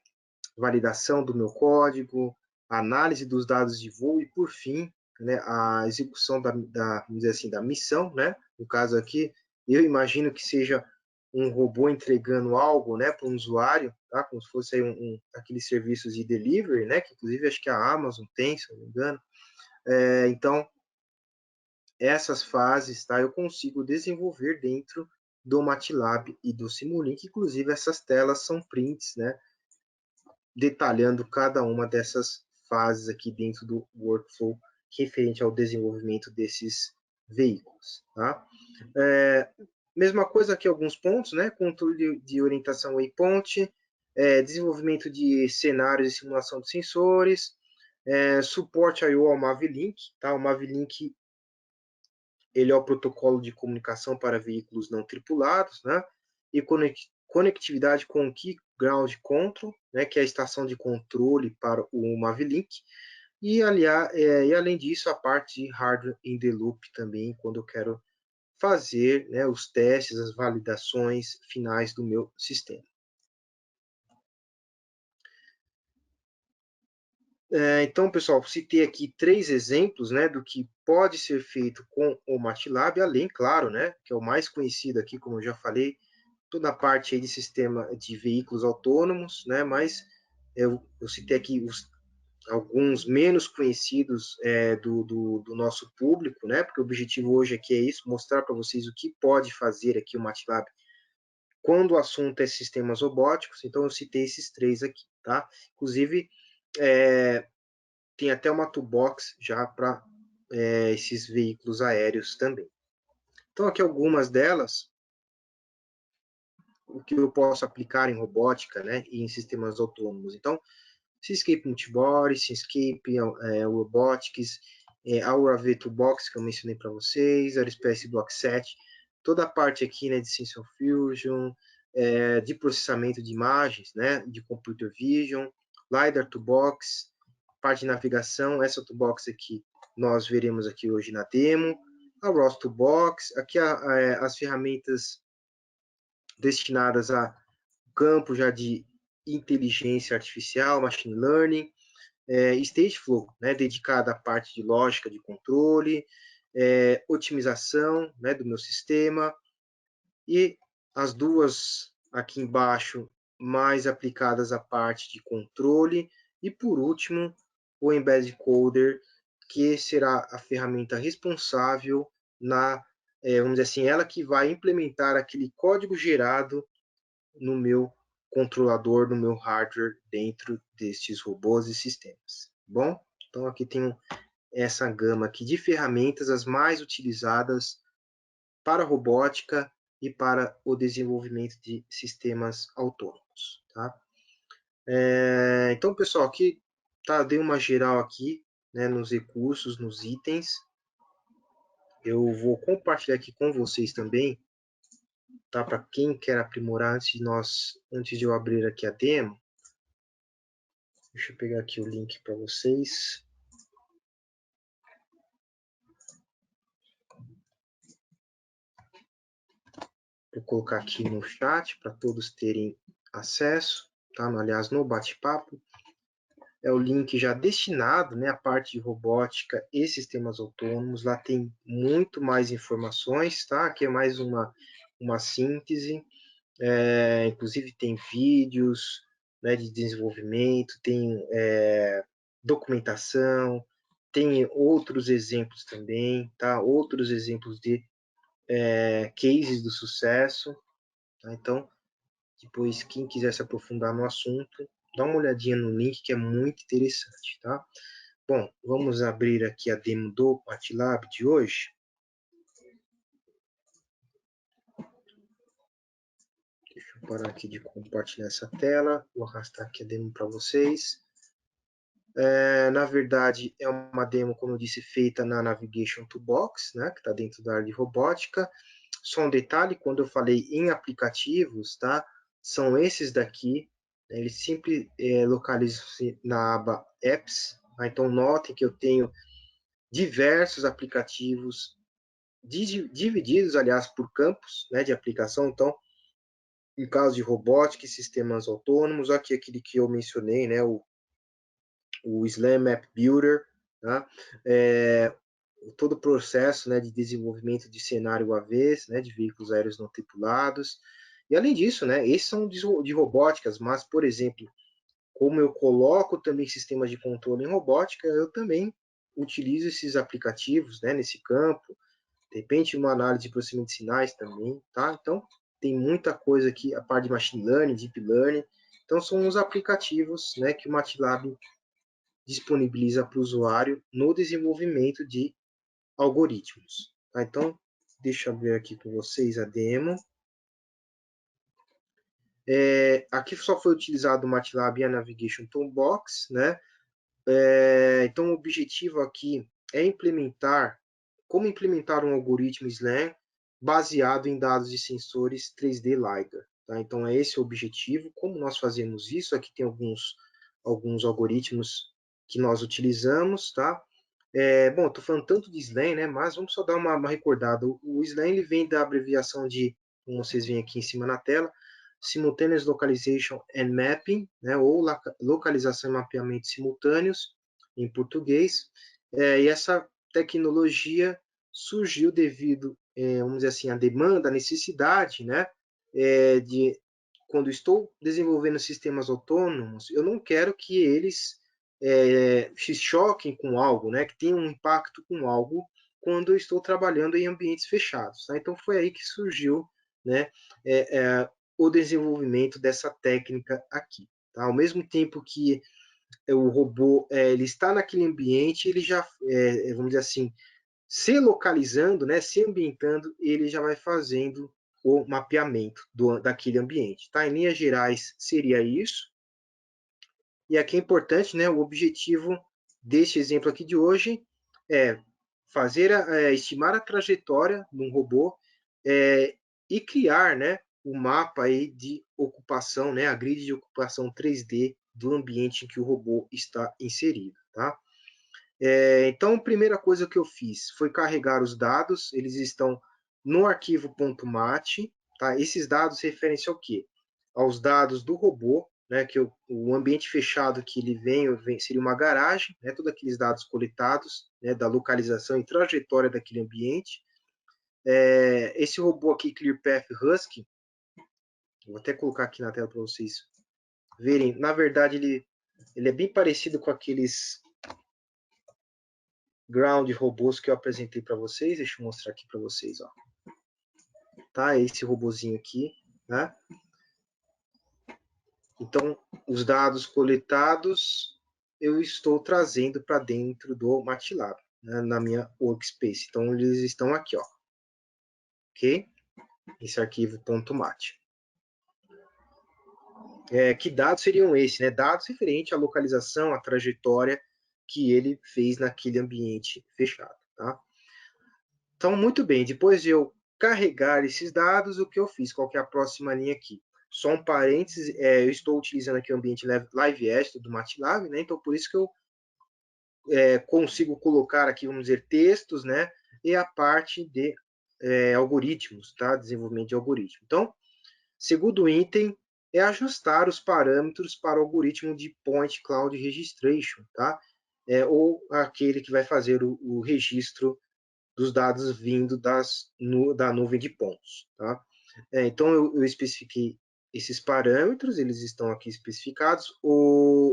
validação do meu código, análise dos dados de voo e, por fim, né, a execução vamos dizer assim, da missão, né? No caso aqui, eu imagino que seja um robô entregando algo, né, para um usuário, tá? Como se fosse aí aqueles serviços de delivery, né? Que inclusive acho que a Amazon tem, se não me engano. Então, essas fases, tá? Eu consigo desenvolver dentro do MATLAB e do Simulink. Inclusive, essas telas são prints, né? Detalhando cada uma dessas fases aqui dentro do workflow referente ao desenvolvimento desses veículos. Tá? Mesma coisa aqui, alguns pontos, né? Controle de orientação waypoint, desenvolvimento de cenários e simulação de sensores, suporte I/O ao Mavlink, tá? O Mavlink ele é o protocolo de comunicação para veículos não tripulados, né? E conectividade com o Key Ground Control, né? Que é a estação de controle para o Mavlink. E além disso, a parte de hardware in the loop também, quando eu quero fazer, né, os testes, as validações finais do meu sistema. Então, pessoal, citei aqui 3 exemplos, né, do que pode ser feito com o MATLAB, além, claro, né, que é o mais conhecido aqui, como eu já falei, toda a parte aí de sistema de veículos autônomos, né, mas eu citei aqui alguns menos conhecidos do nosso público, né, porque o objetivo hoje aqui é isso, mostrar para vocês o que pode fazer aqui o MATLAB quando o assunto é sistemas robóticos. Então, eu citei esses 3 aqui, tá? Inclusive, tem até uma toolbox já para esses veículos aéreos também. Então, aqui algumas delas, o que eu posso aplicar em robótica, né, e em sistemas autônomos. Então, Seascape Multibody, Seascape Robotics, Aura V Toolbox, que eu mencionei para vocês, Aerospace Block 7, toda a parte aqui, né, de Sensor Fusion, de processamento de imagens, né, de Computer Vision, LiDAR Toolbox, parte de navegação, essa toolbox aqui nós veremos aqui hoje na demo, a ROS Toolbox, aqui as ferramentas destinadas a campo já de inteligência artificial, machine learning, Stateflow, né, dedicada à parte de lógica de controle, otimização, né, do meu sistema, e as duas aqui embaixo mais aplicadas à parte de controle, e por último o Embedded Coder, que será a ferramenta responsável vamos dizer assim, ela que vai implementar aquele código gerado no meu controlador, no meu hardware, dentro destes robôs e sistemas. Bom, então aqui tem essa gama aqui de ferramentas, as mais utilizadas para a robótica e para o desenvolvimento de sistemas autônomos. Tá? Então, pessoal, aqui dei uma geral aqui, né, nos recursos, nos itens. Eu vou compartilhar aqui com vocês também, tá? Para quem quer aprimorar antes de eu abrir aqui a demo. Deixa eu pegar aqui o link para vocês. Vou colocar aqui no chat para todos terem acesso, tá? Aliás, no bate-papo. É o link já destinado, né, à parte de robótica e sistemas autônomos. Lá tem muito mais informações, tá? Aqui é mais uma síntese. Inclusive tem vídeos, né, de desenvolvimento, tem documentação, tem outros exemplos também, tá? Outros exemplos de cases do sucesso. Tá? Então, depois, quem quiser se aprofundar no assunto, dá uma olhadinha no link que é muito interessante, tá? Bom, vamos abrir aqui a demo do MATLAB de hoje. Deixa eu parar aqui de compartilhar essa tela, vou arrastar aqui a demo para vocês. Na verdade, é uma demo, como eu disse, feita na Navigation Toolbox, né, que está dentro da área de robótica. Só um detalhe, quando eu falei em aplicativos, tá, são esses daqui, né, eles sempre localizam-se na aba Apps. Tá? Então, notem que eu tenho diversos aplicativos divididos, aliás, por campos, né, de aplicação. Então, em caso de robótica e sistemas autônomos, aqui aquele que eu mencionei, né, o Slam Map Builder, tá? Todo o processo, né, de desenvolvimento de cenário AVs, né, de veículos aéreos não tripulados. E além disso, né, esses são de robóticas, mas, por exemplo, como eu coloco também sistemas de controle em robótica, eu também utilizo esses aplicativos, né, nesse campo. De repente, uma análise de processamento de sinais também, tá? Então, tem muita coisa aqui, a parte de machine learning, deep learning. Então, são os aplicativos, né, que o MATLAB disponibiliza para o usuário no desenvolvimento de algoritmos. Tá? Então, deixa eu ver aqui com vocês a demo. Aqui só foi utilizado o MATLAB e a Navigation Toolbox, né? Então, o objetivo aqui é como implementar um algoritmo SLAM baseado em dados de sensores 3D LiDAR. Tá? Então, é esse o objetivo. Como nós fazemos isso? Aqui tem alguns algoritmos que nós utilizamos, tá? Bom, estou falando tanto de SLAM, né? Mas vamos só dar uma recordada. O SLAM ele vem da abreviação de, como vocês veem aqui em cima na tela, Simultaneous Localization and Mapping, né? Ou localização e mapeamento simultâneos, em português. E essa tecnologia surgiu devido, vamos dizer assim, à demanda, à necessidade, né? De quando estou desenvolvendo sistemas autônomos, eu não quero que eles se choquem com algo, né, que tenham um impacto com algo quando eu estou trabalhando em ambientes fechados. Tá? Então foi aí que surgiu, né, o desenvolvimento dessa técnica aqui. Tá? Ao mesmo tempo que o robô ele está naquele ambiente, ele já, vamos dizer assim, se localizando, né, se ambientando, ele já vai fazendo o mapeamento daquele ambiente. Tá? Em linhas gerais, seria isso. E aqui é importante, né, o objetivo deste exemplo aqui de hoje é estimar a trajetória de um robô e criar, né, o mapa aí de ocupação, né, a grid de ocupação 3D do ambiente em que o robô está inserido, tá? Então, a primeira coisa que eu fiz foi carregar os dados, eles estão no arquivo .mat, tá? Esses dados referem-se ao quê? Aos dados do robô, né, que o ambiente fechado que ele vem seria uma garagem, né, todos aqueles dados coletados, né, da localização e trajetória daquele ambiente. Esse robô aqui, ClearPath Husky, vou até colocar aqui na tela para vocês verem, na verdade ele é bem parecido com aqueles ground robôs que eu apresentei para vocês. Deixa eu mostrar aqui para vocês, ó. Tá? Esse robozinho aqui, né? Então, os dados coletados eu estou trazendo para dentro do MATLAB, né? Na minha workspace. Então, eles estão aqui, ó. Ok? Esse arquivo .mat. Que dados seriam esses? Né? Dados referentes à localização, à trajetória que ele fez naquele ambiente fechado. Tá? Então, muito bem, depois de eu carregar esses dados, o que eu fiz? Qual que é a próxima linha aqui? Só um parênteses, eu estou utilizando aqui o ambiente Live do MATLAB, né? Então, por isso que eu consigo colocar aqui, vamos dizer, textos, né? E a parte de algoritmos, tá? Desenvolvimento de algoritmo. Então, segundo item, é ajustar os parâmetros para o algoritmo de Point Cloud Registration, tá? Ou aquele que vai fazer o registro dos dados vindo da nuvem de pontos, tá? Então, eu especifiquei esses parâmetros, eles estão aqui especificados.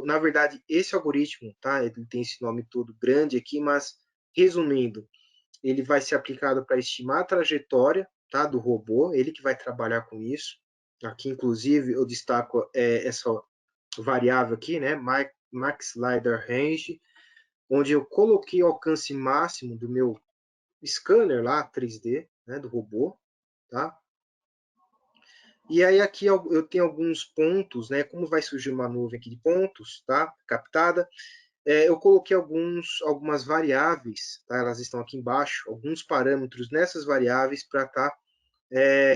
Na verdade, esse algoritmo, tá? Ele tem esse nome todo grande aqui, mas, resumindo, ele vai ser aplicado para estimar a trajetória, tá, do robô, ele que vai trabalhar com isso. Aqui, inclusive, eu destaco essa variável aqui, né, Max LiDAR Range, onde eu coloquei o alcance máximo do meu scanner lá, 3D, né, do robô, tá? E aí aqui eu tenho alguns pontos, né, como vai surgir uma nuvem aqui de pontos, tá, captada, eu coloquei algumas variáveis, tá? Elas estão aqui embaixo, alguns parâmetros nessas variáveis para estar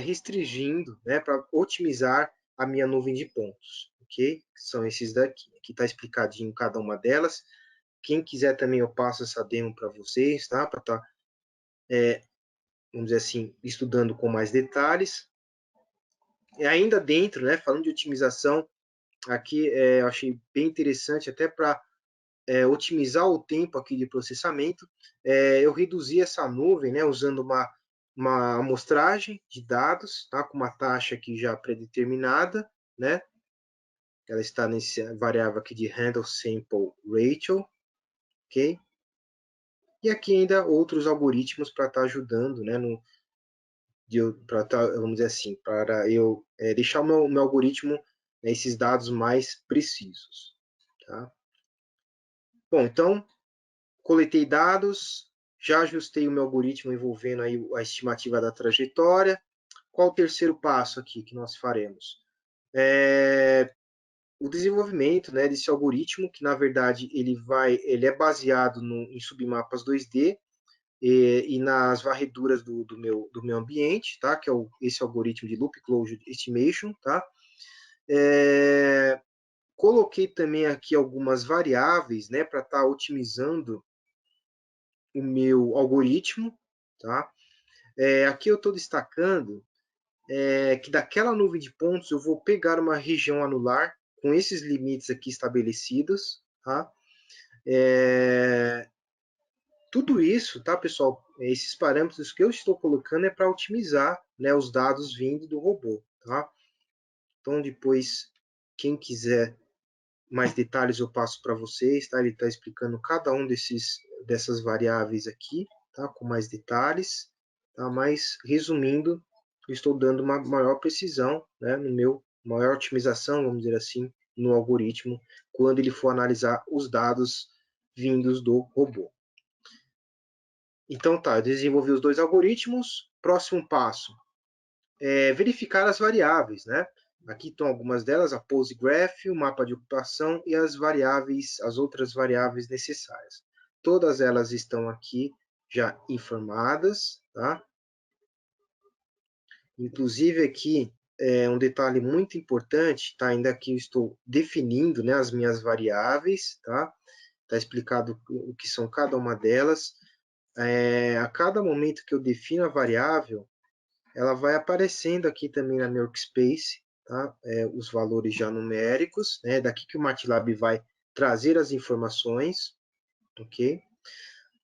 restringindo, né, para otimizar a minha nuvem de pontos, ok? São esses daqui. Aqui está explicadinho cada uma delas. Quem quiser também eu passo essa demo para vocês, tá? Para estar, vamos dizer assim, estudando com mais detalhes. E ainda dentro, né, falando de otimização, aqui eu achei bem interessante até para otimizar o tempo aqui de processamento, eu reduzi essa nuvem, né, usando uma amostragem de dados, tá, com uma taxa aqui já predeterminada, né, ela está nesse variável aqui de handle sample ratio, ok? E aqui ainda outros algoritmos para estar ajudando, né, vamos dizer assim, para eu deixar o meu algoritmo, né, esses dados mais precisos, tá? Bom, então coletei dados, já ajustei o meu algoritmo envolvendo aí a estimativa da trajetória. Qual o terceiro passo aqui que nós faremos? O desenvolvimento, né, desse algoritmo, que na verdade ele é baseado em submapas 2D e nas varreduras do meu ambiente, tá? Que é esse algoritmo de Loop Closure Estimation, tá? Coloquei também aqui algumas variáveis, né, para estar otimizando o meu algoritmo, tá? Aqui eu estou destacando que daquela nuvem de pontos eu vou pegar uma região anular com esses limites aqui estabelecidos, tá? Tudo isso, tá, pessoal? Esses parâmetros que eu estou colocando é para otimizar, né, os dados vindo do robô, tá? Então, depois, quem quiser mais detalhes eu passo para vocês, tá? Ele está explicando cada um dessas variáveis aqui, tá? Com mais detalhes, tá? Mas, resumindo, eu estou dando uma maior precisão, né? No meu, maior otimização, vamos dizer assim, no algoritmo, quando ele for analisar os dados vindos do robô. Então, tá, eu desenvolvi os dois algoritmos. Próximo passo é verificar as variáveis, né? Aqui estão algumas delas, a pose graph, o mapa de ocupação e as outras variáveis necessárias. Todas elas estão aqui já informadas, tá? Inclusive aqui um detalhe muito importante, tá? Ainda aqui eu estou definindo, né, as minhas variáveis, tá? Tá explicado o que são cada uma delas. A cada momento que eu defino a variável, ela vai aparecendo aqui também na minha workspace, tá? Os valores já numéricos, né? Daqui que o MATLAB vai trazer as informações, ok?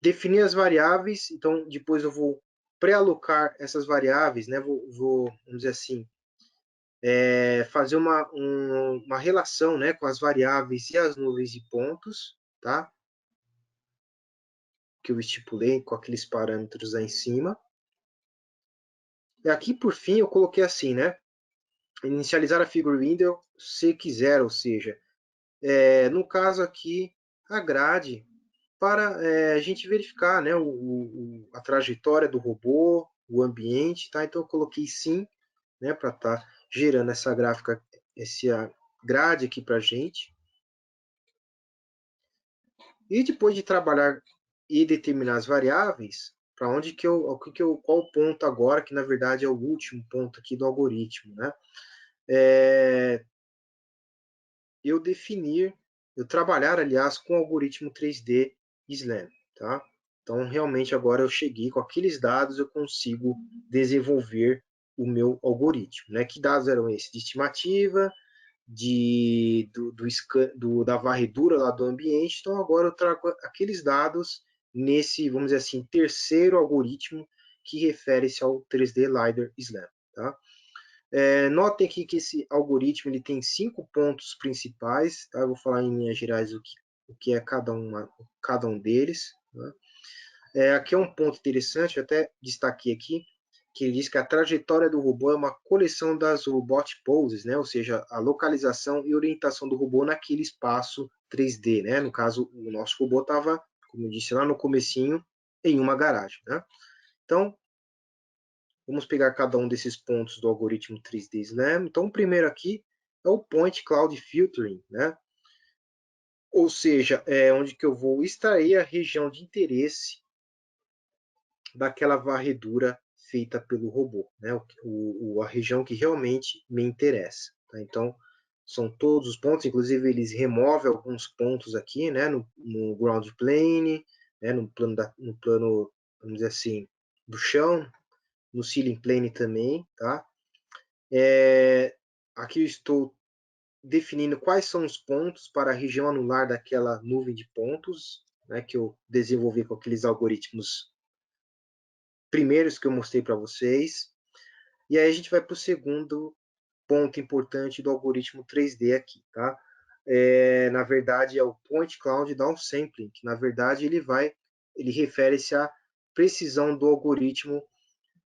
Definir as variáveis, então depois eu vou pré-alocar essas variáveis, né? Vamos dizer assim, fazer uma relação, né, com as variáveis e as nuvens de pontos, tá? Que eu estipulei com aqueles parâmetros aí em cima. E aqui, por fim, eu coloquei assim, né? Inicializar a figure window se quiser, ou seja, no caso aqui, a grade para a gente verificar, né, a trajetória do robô, o ambiente, tá? Então eu coloquei sim, né, para estar gerando essa gráfica, essa grade aqui para a gente. E depois de trabalhar e determinar as variáveis, para onde qual o ponto agora, que na verdade é o último ponto aqui do algoritmo, né? Eu definir, eu trabalhar, aliás, com o algoritmo 3D SLAM, tá? Então, realmente, agora eu cheguei com aqueles dados, eu consigo desenvolver o meu algoritmo, né? Que dados eram esses? De estimativa, da varredura lá do ambiente. Então, agora eu trago aqueles dados nesse, vamos dizer assim, terceiro algoritmo que refere-se ao 3D LiDAR SLAM. Tá? Notem aqui que esse algoritmo ele tem 5 pontos principais. Tá? Eu vou falar em linhas gerais o que é cada um deles. Tá? Aqui é um ponto interessante, eu até destaquei aqui, que ele diz que a trajetória do robô é uma coleção das robot poses, né? Ou seja, a localização e orientação do robô naquele espaço 3D. Né? No caso, o nosso robô estava, como eu disse lá no comecinho, em uma garagem. Né? Então, vamos pegar cada um desses pontos do algoritmo 3D SLAM. Então, o primeiro aqui é o Point Cloud Filtering, né? Ou seja, é onde que eu vou extrair a região de interesse daquela varredura feita pelo robô, né? A região que realmente me interessa. Tá? Então, são todos os pontos, inclusive eles removem alguns pontos aqui, né? No ground plane, né? no plano, vamos dizer assim, do chão, no ceiling plane também, tá? Aqui eu estou definindo quais são os pontos para a região anular daquela nuvem de pontos, né? Que eu desenvolvi com aqueles algoritmos primeiros que eu mostrei para vocês. E aí a gente vai para o segundo ponto importante do algoritmo 3D aqui, tá? Na verdade, é o Point Cloud Downsampling, que na verdade ele refere-se à precisão do algoritmo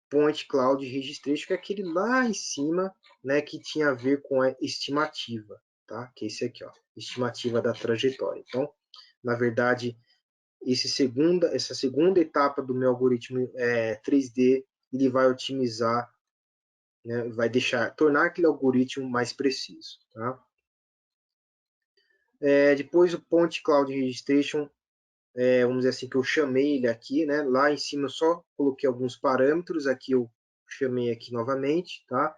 Point Cloud Registration, que é aquele lá em cima, né, que tinha a ver com a estimativa, tá? Que é esse aqui, ó, estimativa da trajetória. Então, na verdade, essa segunda etapa do meu algoritmo 3D, ele vai otimizar, né, vai tornar aquele algoritmo mais preciso. Tá? Depois o Point Cloud Registration, vamos dizer assim, que eu chamei ele aqui, né? Lá em cima eu só coloquei alguns parâmetros, aqui eu chamei aqui novamente, tá?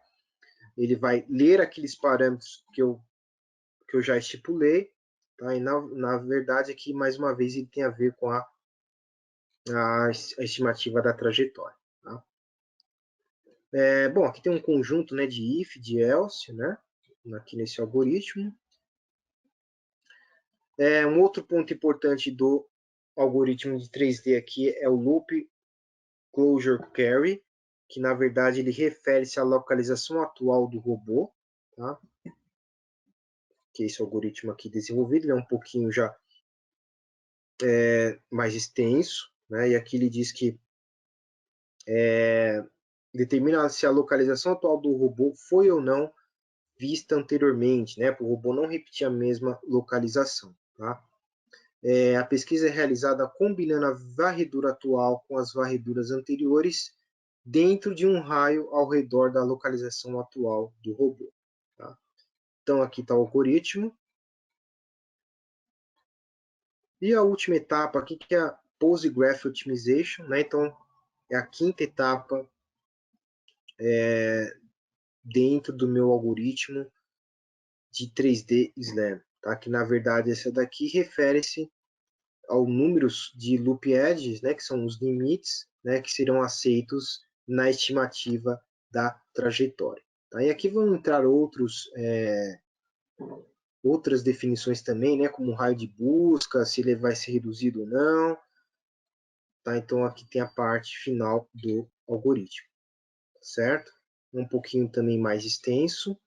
Ele vai ler aqueles parâmetros que eu já estipulei, tá? E na verdade aqui, mais uma vez, ele tem a ver com a estimativa da trajetória. Tá? Bom, aqui tem um conjunto, né, de if, de else, né? Aqui nesse algoritmo. Um outro ponto importante do algoritmo de 3D aqui é o Loop Closure Carry, que na verdade ele refere-se à localização atual do robô, tá? Que é esse algoritmo aqui desenvolvido, ele é um pouquinho já mais extenso, né? E aqui ele diz que determina se a localização atual do robô foi ou não vista anteriormente, né? Para o robô não repetir a mesma localização, tá? A pesquisa é realizada combinando a varredura atual com as varreduras anteriores dentro de um raio ao redor da localização atual do robô. Tá? Então, aqui está o algoritmo. E a última etapa aqui, que é a Pose Graph Optimization. Né? Então, é a quinta etapa dentro do meu algoritmo de 3D SLAM. Tá? Que, na verdade, essa daqui refere-se ao números de loop edges, né, que são os limites, né, que serão aceitos na estimativa da trajetória. Tá? E aqui vão entrar outras definições também, né, como raio de busca, se ele vai ser reduzido ou não. Tá? Então aqui tem a parte final do algoritmo, certo? Um pouquinho também mais extenso.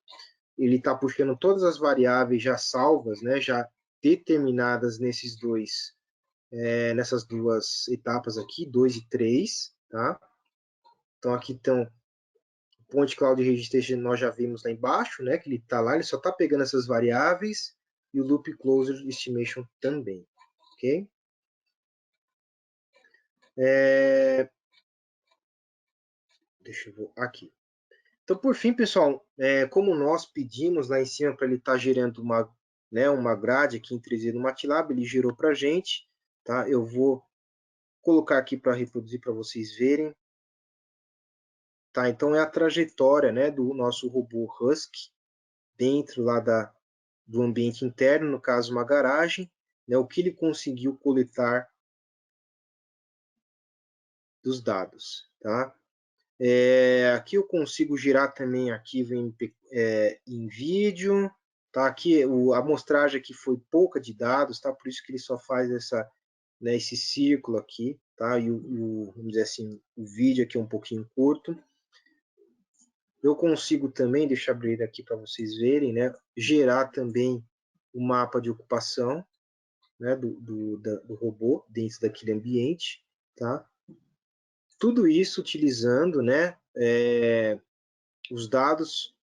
Ele está puxando todas as variáveis já salvas, né, já determinadas nessas duas etapas aqui, 2 e 3, tá? Então aqui estão o Point Cloud Registration, nós já vimos lá embaixo, né? Que ele está lá, ele só está pegando essas variáveis e o Loop Closure Estimation também, ok? Deixa eu ver aqui. Então, por fim, pessoal, como nós pedimos lá em cima para ele estar gerando uma grade aqui em 3D no MATLAB, ele gerou para a gente, tá? Eu vou colocar aqui para reproduzir para vocês verem. Tá? Então, é a trajetória, né, do nosso robô Husky dentro lá do ambiente interno, no caso uma garagem, né, o que ele conseguiu coletar dos dados. Tá? Aqui eu consigo gerar também arquivo em vídeo, tá? Aqui a amostragem aqui foi pouca de dados, tá? Por isso que ele só faz essa, né, esse círculo aqui, tá? E vamos dizer assim, o vídeo aqui é um pouquinho curto. Eu consigo também, deixa eu abrir aqui para vocês verem, né? Gerar também o mapa de ocupação, né, do robô dentro daquele ambiente, tá? Tudo isso utilizando, né, os dados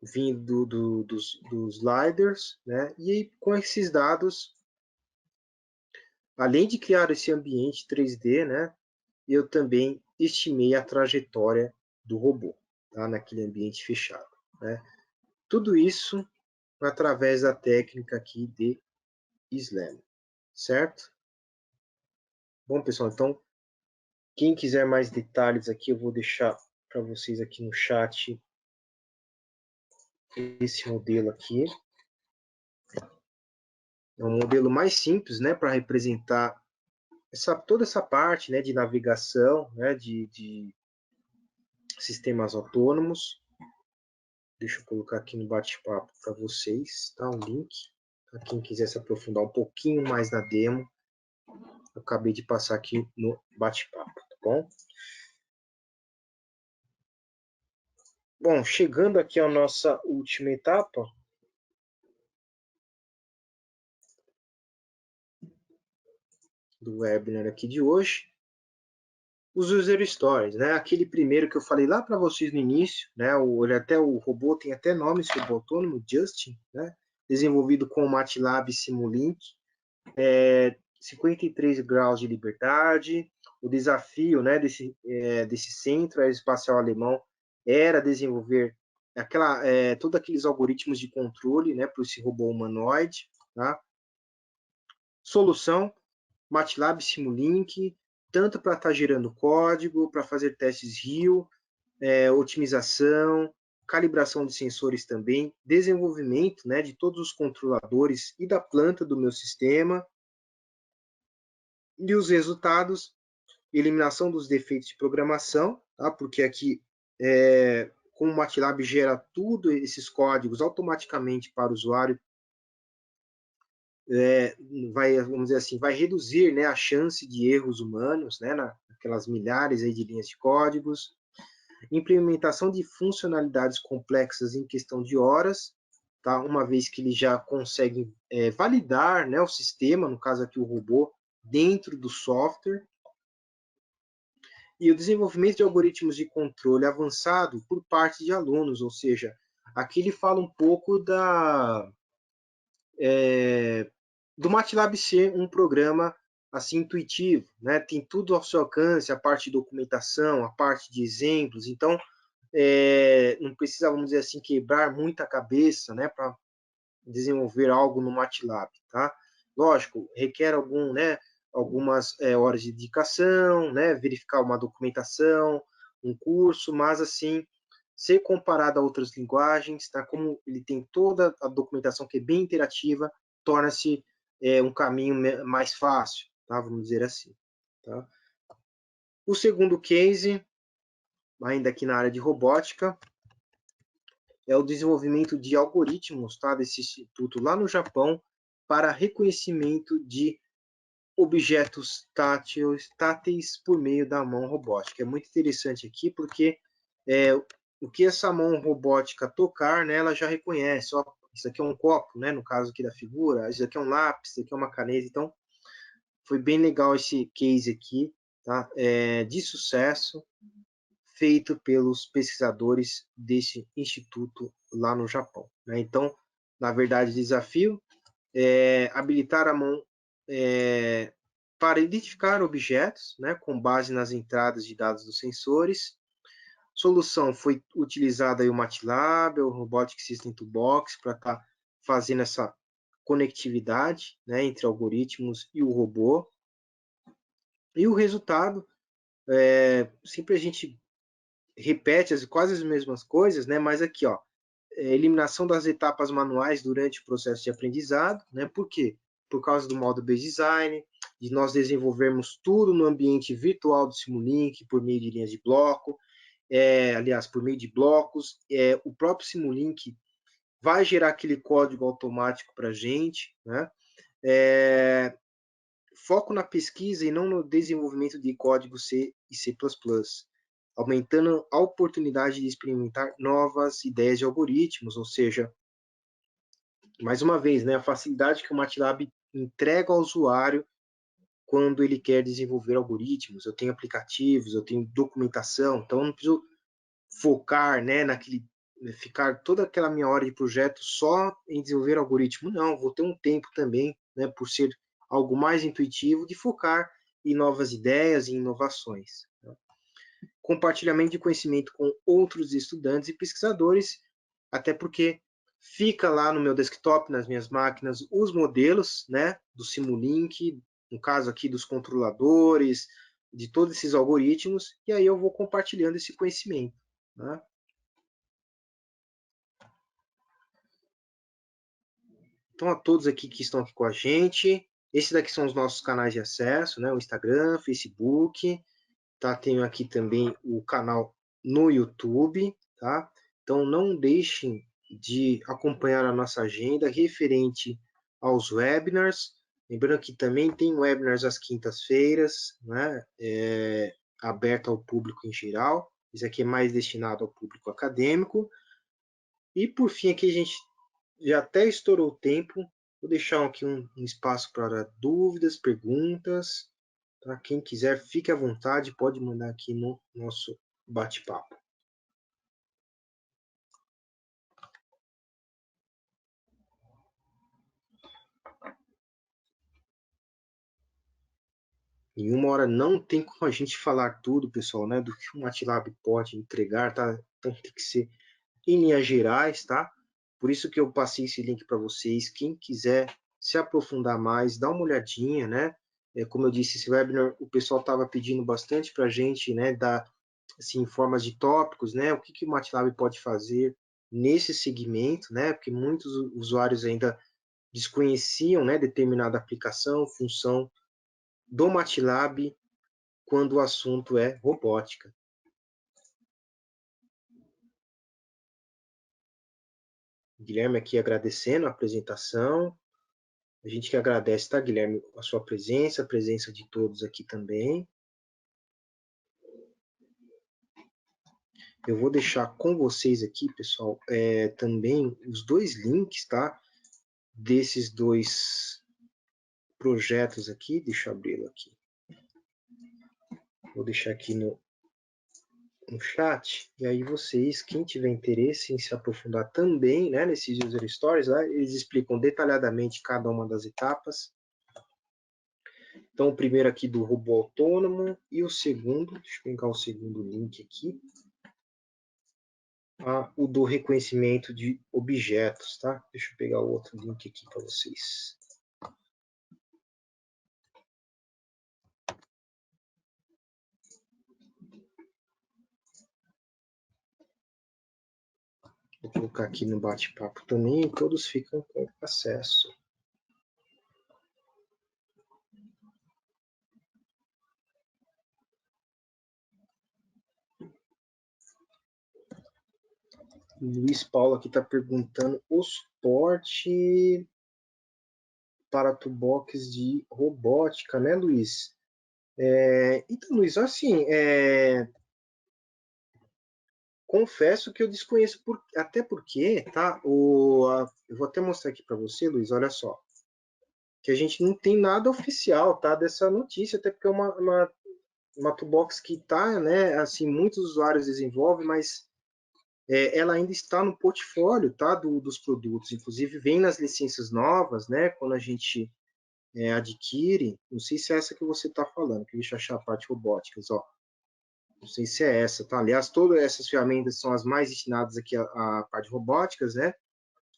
vindo dos sliders, né? E com esses dados, além de criar esse ambiente 3D, né, eu também estimei a trajetória do robô, tá? Naquele ambiente fechado, né? Tudo isso através da técnica aqui de SLAM, certo? Bom, pessoal, então, quem quiser mais detalhes aqui, eu vou deixar para vocês aqui no chat esse modelo aqui. É um modelo mais simples, né, para representar toda essa parte, né, de navegação, né, de sistemas autônomos. Deixa eu colocar aqui no bate-papo para vocês, tá? Um link. Para quem quiser se aprofundar um pouquinho mais na demo, eu acabei de passar aqui no bate-papo, tá bom? Bom, chegando aqui à nossa última etapa, do webinar aqui de hoje, os user stories, né? Aquele primeiro que eu falei lá para vocês no início, né? Até o robô tem até nome, esse robô autônomo, Justin, né? Desenvolvido com o MATLAB Simulink, 53 graus de liberdade. O desafio, né, desse centro aeroespacial alemão era desenvolver todos aqueles algoritmos de controle, né, para esse robô humanoide, tá? Solução: MATLAB Simulink, tanto para estar gerando código, para fazer testes RIO, otimização, calibração de sensores também, desenvolvimento, né, de todos os controladores e da planta do meu sistema. E os resultados: eliminação dos defeitos de programação, tá? Porque aqui, como o MATLAB gera tudo esses códigos automaticamente para o usuário, vamos dizer assim, vai reduzir, né, a chance de erros humanos, né, naquelas milhares aí de linhas de códigos. Implementação de funcionalidades complexas em questão de horas, tá? Uma vez que ele já consegue validar, né, o sistema, no caso aqui o robô, dentro do software. E o desenvolvimento de algoritmos de controle avançado por parte de alunos, ou seja, aqui ele fala um pouco do MATLAB ser um programa assim intuitivo, né? Tem tudo ao seu alcance, a parte de documentação, a parte de exemplos, então não precisa, vamos dizer assim, quebrar muita cabeça, né, para desenvolver algo no MATLAB, tá? Lógico, requer algumas horas de dedicação, né, verificar uma documentação, um curso, mas assim, ser comparado a outras linguagens, tá? Como ele tem toda a documentação que é bem interativa, torna-se um caminho mais fácil, tá? Vamos dizer assim, tá? O segundo case, ainda aqui na área de robótica, é o desenvolvimento de algoritmos, tá, desse instituto lá no Japão para reconhecimento de objetos táteis por meio da mão robótica. É muito interessante aqui porque o que essa mão robótica tocar, né, ela já reconhece. Ó, isso aqui é um copo, né, no caso aqui da figura, isso aqui é um lápis, isso aqui é uma caneta. Então, foi bem legal esse case aqui, tá, de sucesso, feito pelos pesquisadores desse instituto lá no Japão, né? Então, na verdade, o desafio é habilitar a mão para identificar objetos, né, com base nas entradas de dados dos sensores. Solução: foi utilizada aí o MATLAB, o Robotic System Toolbox, para estar fazendo essa conectividade, né, entre algoritmos e o robô. E o resultado, sempre a gente repete quase as mesmas coisas, né? Mas aqui, ó, eliminação das etapas manuais durante o processo de aprendizado, né? Por quê? Por causa do Model-Based Design, de nós desenvolvermos tudo no ambiente virtual do Simulink por meio de linhas de bloco, aliás, por meio de blocos. O próprio Simulink vai gerar aquele código automático para a gente, né? Foco na pesquisa e não no desenvolvimento de código C e C++, aumentando a oportunidade de experimentar novas ideias de algoritmos, ou seja, mais uma vez, né, a facilidade que o MATLAB entrega ao usuário quando ele quer desenvolver algoritmos. Eu tenho aplicativos, eu tenho documentação, então eu não preciso focar, né, ficar toda aquela minha hora de projeto só em desenvolver algoritmo. Não, vou ter um tempo também, né, por ser algo mais intuitivo, de focar em novas ideias e inovações. Compartilhamento de conhecimento com outros estudantes e pesquisadores, até porque fica lá no meu desktop, nas minhas máquinas, os modelos, né, do Simulink, no caso aqui dos controladores, de todos esses algoritmos, e aí eu vou compartilhando esse conhecimento, né? Então, a todos aqui que estão aqui com a gente, esses daqui são os nossos canais de acesso, né? O Instagram, Facebook, tá? Tenho aqui também o canal no YouTube, tá? Então, não deixem de acompanhar a nossa agenda referente aos webinars. Lembrando que também tem webinars às quintas-feiras, né? Aberto ao público em geral. Isso aqui é mais destinado ao público acadêmico. E, por fim, aqui a gente já até estourou o tempo. Vou deixar aqui um espaço para dúvidas, perguntas. Tá? Quem quiser, fique à vontade, pode mandar aqui no nosso bate-papo. Em uma hora não tem como a gente falar tudo, pessoal, né? Do que o MATLAB pode entregar, tá? Então tem que ser em linhas gerais, tá? Por isso que eu passei esse link para vocês. Quem quiser se aprofundar mais, dá uma olhadinha, né? Como eu disse, esse webinar o pessoal estava pedindo bastante para a gente, né? Dar assim, formas de tópicos, né? O que o MATLAB pode fazer nesse segmento, né? Porque muitos usuários ainda desconheciam, né, determinada aplicação, função do MATLAB quando o assunto é robótica. Guilherme aqui agradecendo a apresentação. A gente que agradece, tá, Guilherme, a sua presença, a presença de todos aqui também. Eu vou deixar com vocês aqui, pessoal, também os dois links, tá? Desses dois projetos aqui. Deixa eu abri-lo aqui. Vou deixar aqui no chat. E aí vocês, quem tiver interesse em se aprofundar também, né, nesses user stories, lá, eles explicam detalhadamente cada uma das etapas. Então, o primeiro aqui do robô autônomo e o segundo, deixa eu pegar o segundo link aqui, o do reconhecimento de objetos, tá? Deixa eu pegar o outro link aqui para vocês. Vou colocar aqui no bate-papo também, todos ficam com acesso. Luiz Paulo aqui está perguntando o suporte para toolbox de robótica, né, Luiz? Então, Luiz, assim, confesso que eu desconheço, até porque, tá? Eu vou até mostrar aqui para você, Luiz, olha só, que a gente não tem nada oficial, tá, dessa notícia, até porque é uma toolbox que tá, né, assim, muitos usuários desenvolvem, mas ela ainda está no portfólio, tá, dos produtos, inclusive vem nas licenças novas, né, quando a gente adquire, não sei se é essa que você está falando, que deixa eu achar a parte robóticas, ó. Não sei se é essa, tá? Aliás, todas essas ferramentas são as mais destinadas aqui à parte de robóticas, né?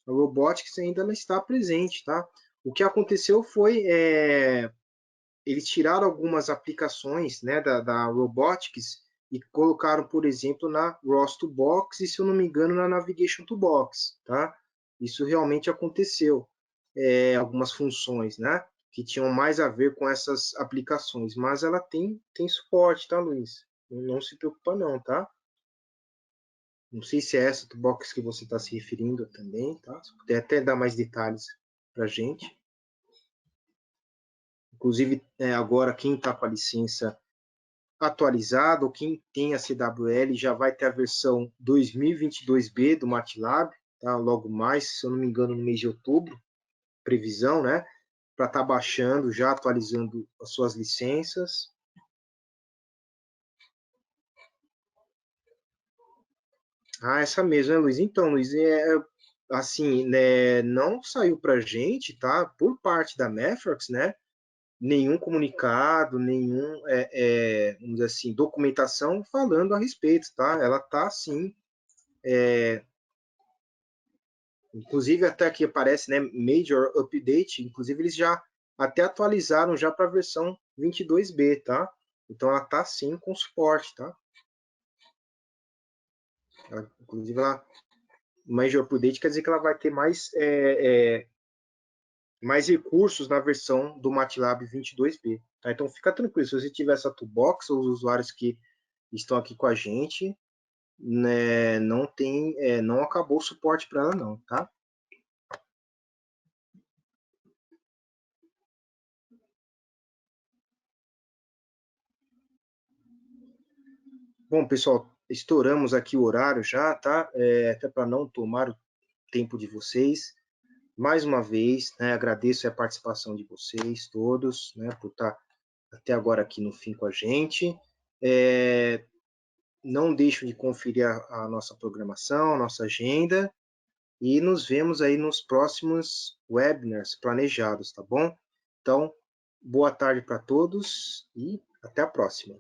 A Robotics ainda não está presente, tá? O que aconteceu foi eles tiraram algumas aplicações, né, da Robotics e colocaram, por exemplo, na ROS Toolbox e, se eu não me engano, na Navigation Toolbox, tá? Isso realmente aconteceu. Algumas funções, né, que tinham mais a ver com essas aplicações, mas ela tem suporte, tá, Luiz? Não se preocupa não, tá? Não sei se é essa toolbox que você está se referindo também, tá? Se puder até dar mais detalhes para a gente. Inclusive, agora quem está com a licença atualizada, ou quem tem a CWL, já vai ter a versão 2022B do MATLAB, tá? Logo mais, se eu não me engano, no mês de outubro, previsão, né? Para estar baixando, já atualizando as suas licenças. Ah, essa mesmo, né, Luiz? Então, Luiz, assim, né, não saiu para a gente, tá? Por parte da Mefrox, né? Nenhum comunicado, vamos dizer assim, documentação falando a respeito, tá? Ela tá, sim, inclusive até aqui aparece, né, Major Update, inclusive eles já até atualizaram já para a versão 22B, tá? Então ela tá, sim, com suporte, tá? Inclusive, Major Update quer dizer que ela vai ter mais recursos na versão do MATLAB 22B. Tá? Então fica tranquilo, se você tiver essa toolbox, ou os usuários que estão aqui com a gente, né, não acabou o suporte para ela não, tá? Bom, pessoal, estouramos aqui o horário já, tá? Até para não tomar o tempo de vocês. Mais uma vez, né, agradeço a participação de vocês todos, né, por estar até agora aqui no fim com a gente. Não deixem de conferir a nossa programação, a nossa agenda, e nos vemos aí nos próximos webinars planejados, tá bom? Então, boa tarde para todos e até a próxima.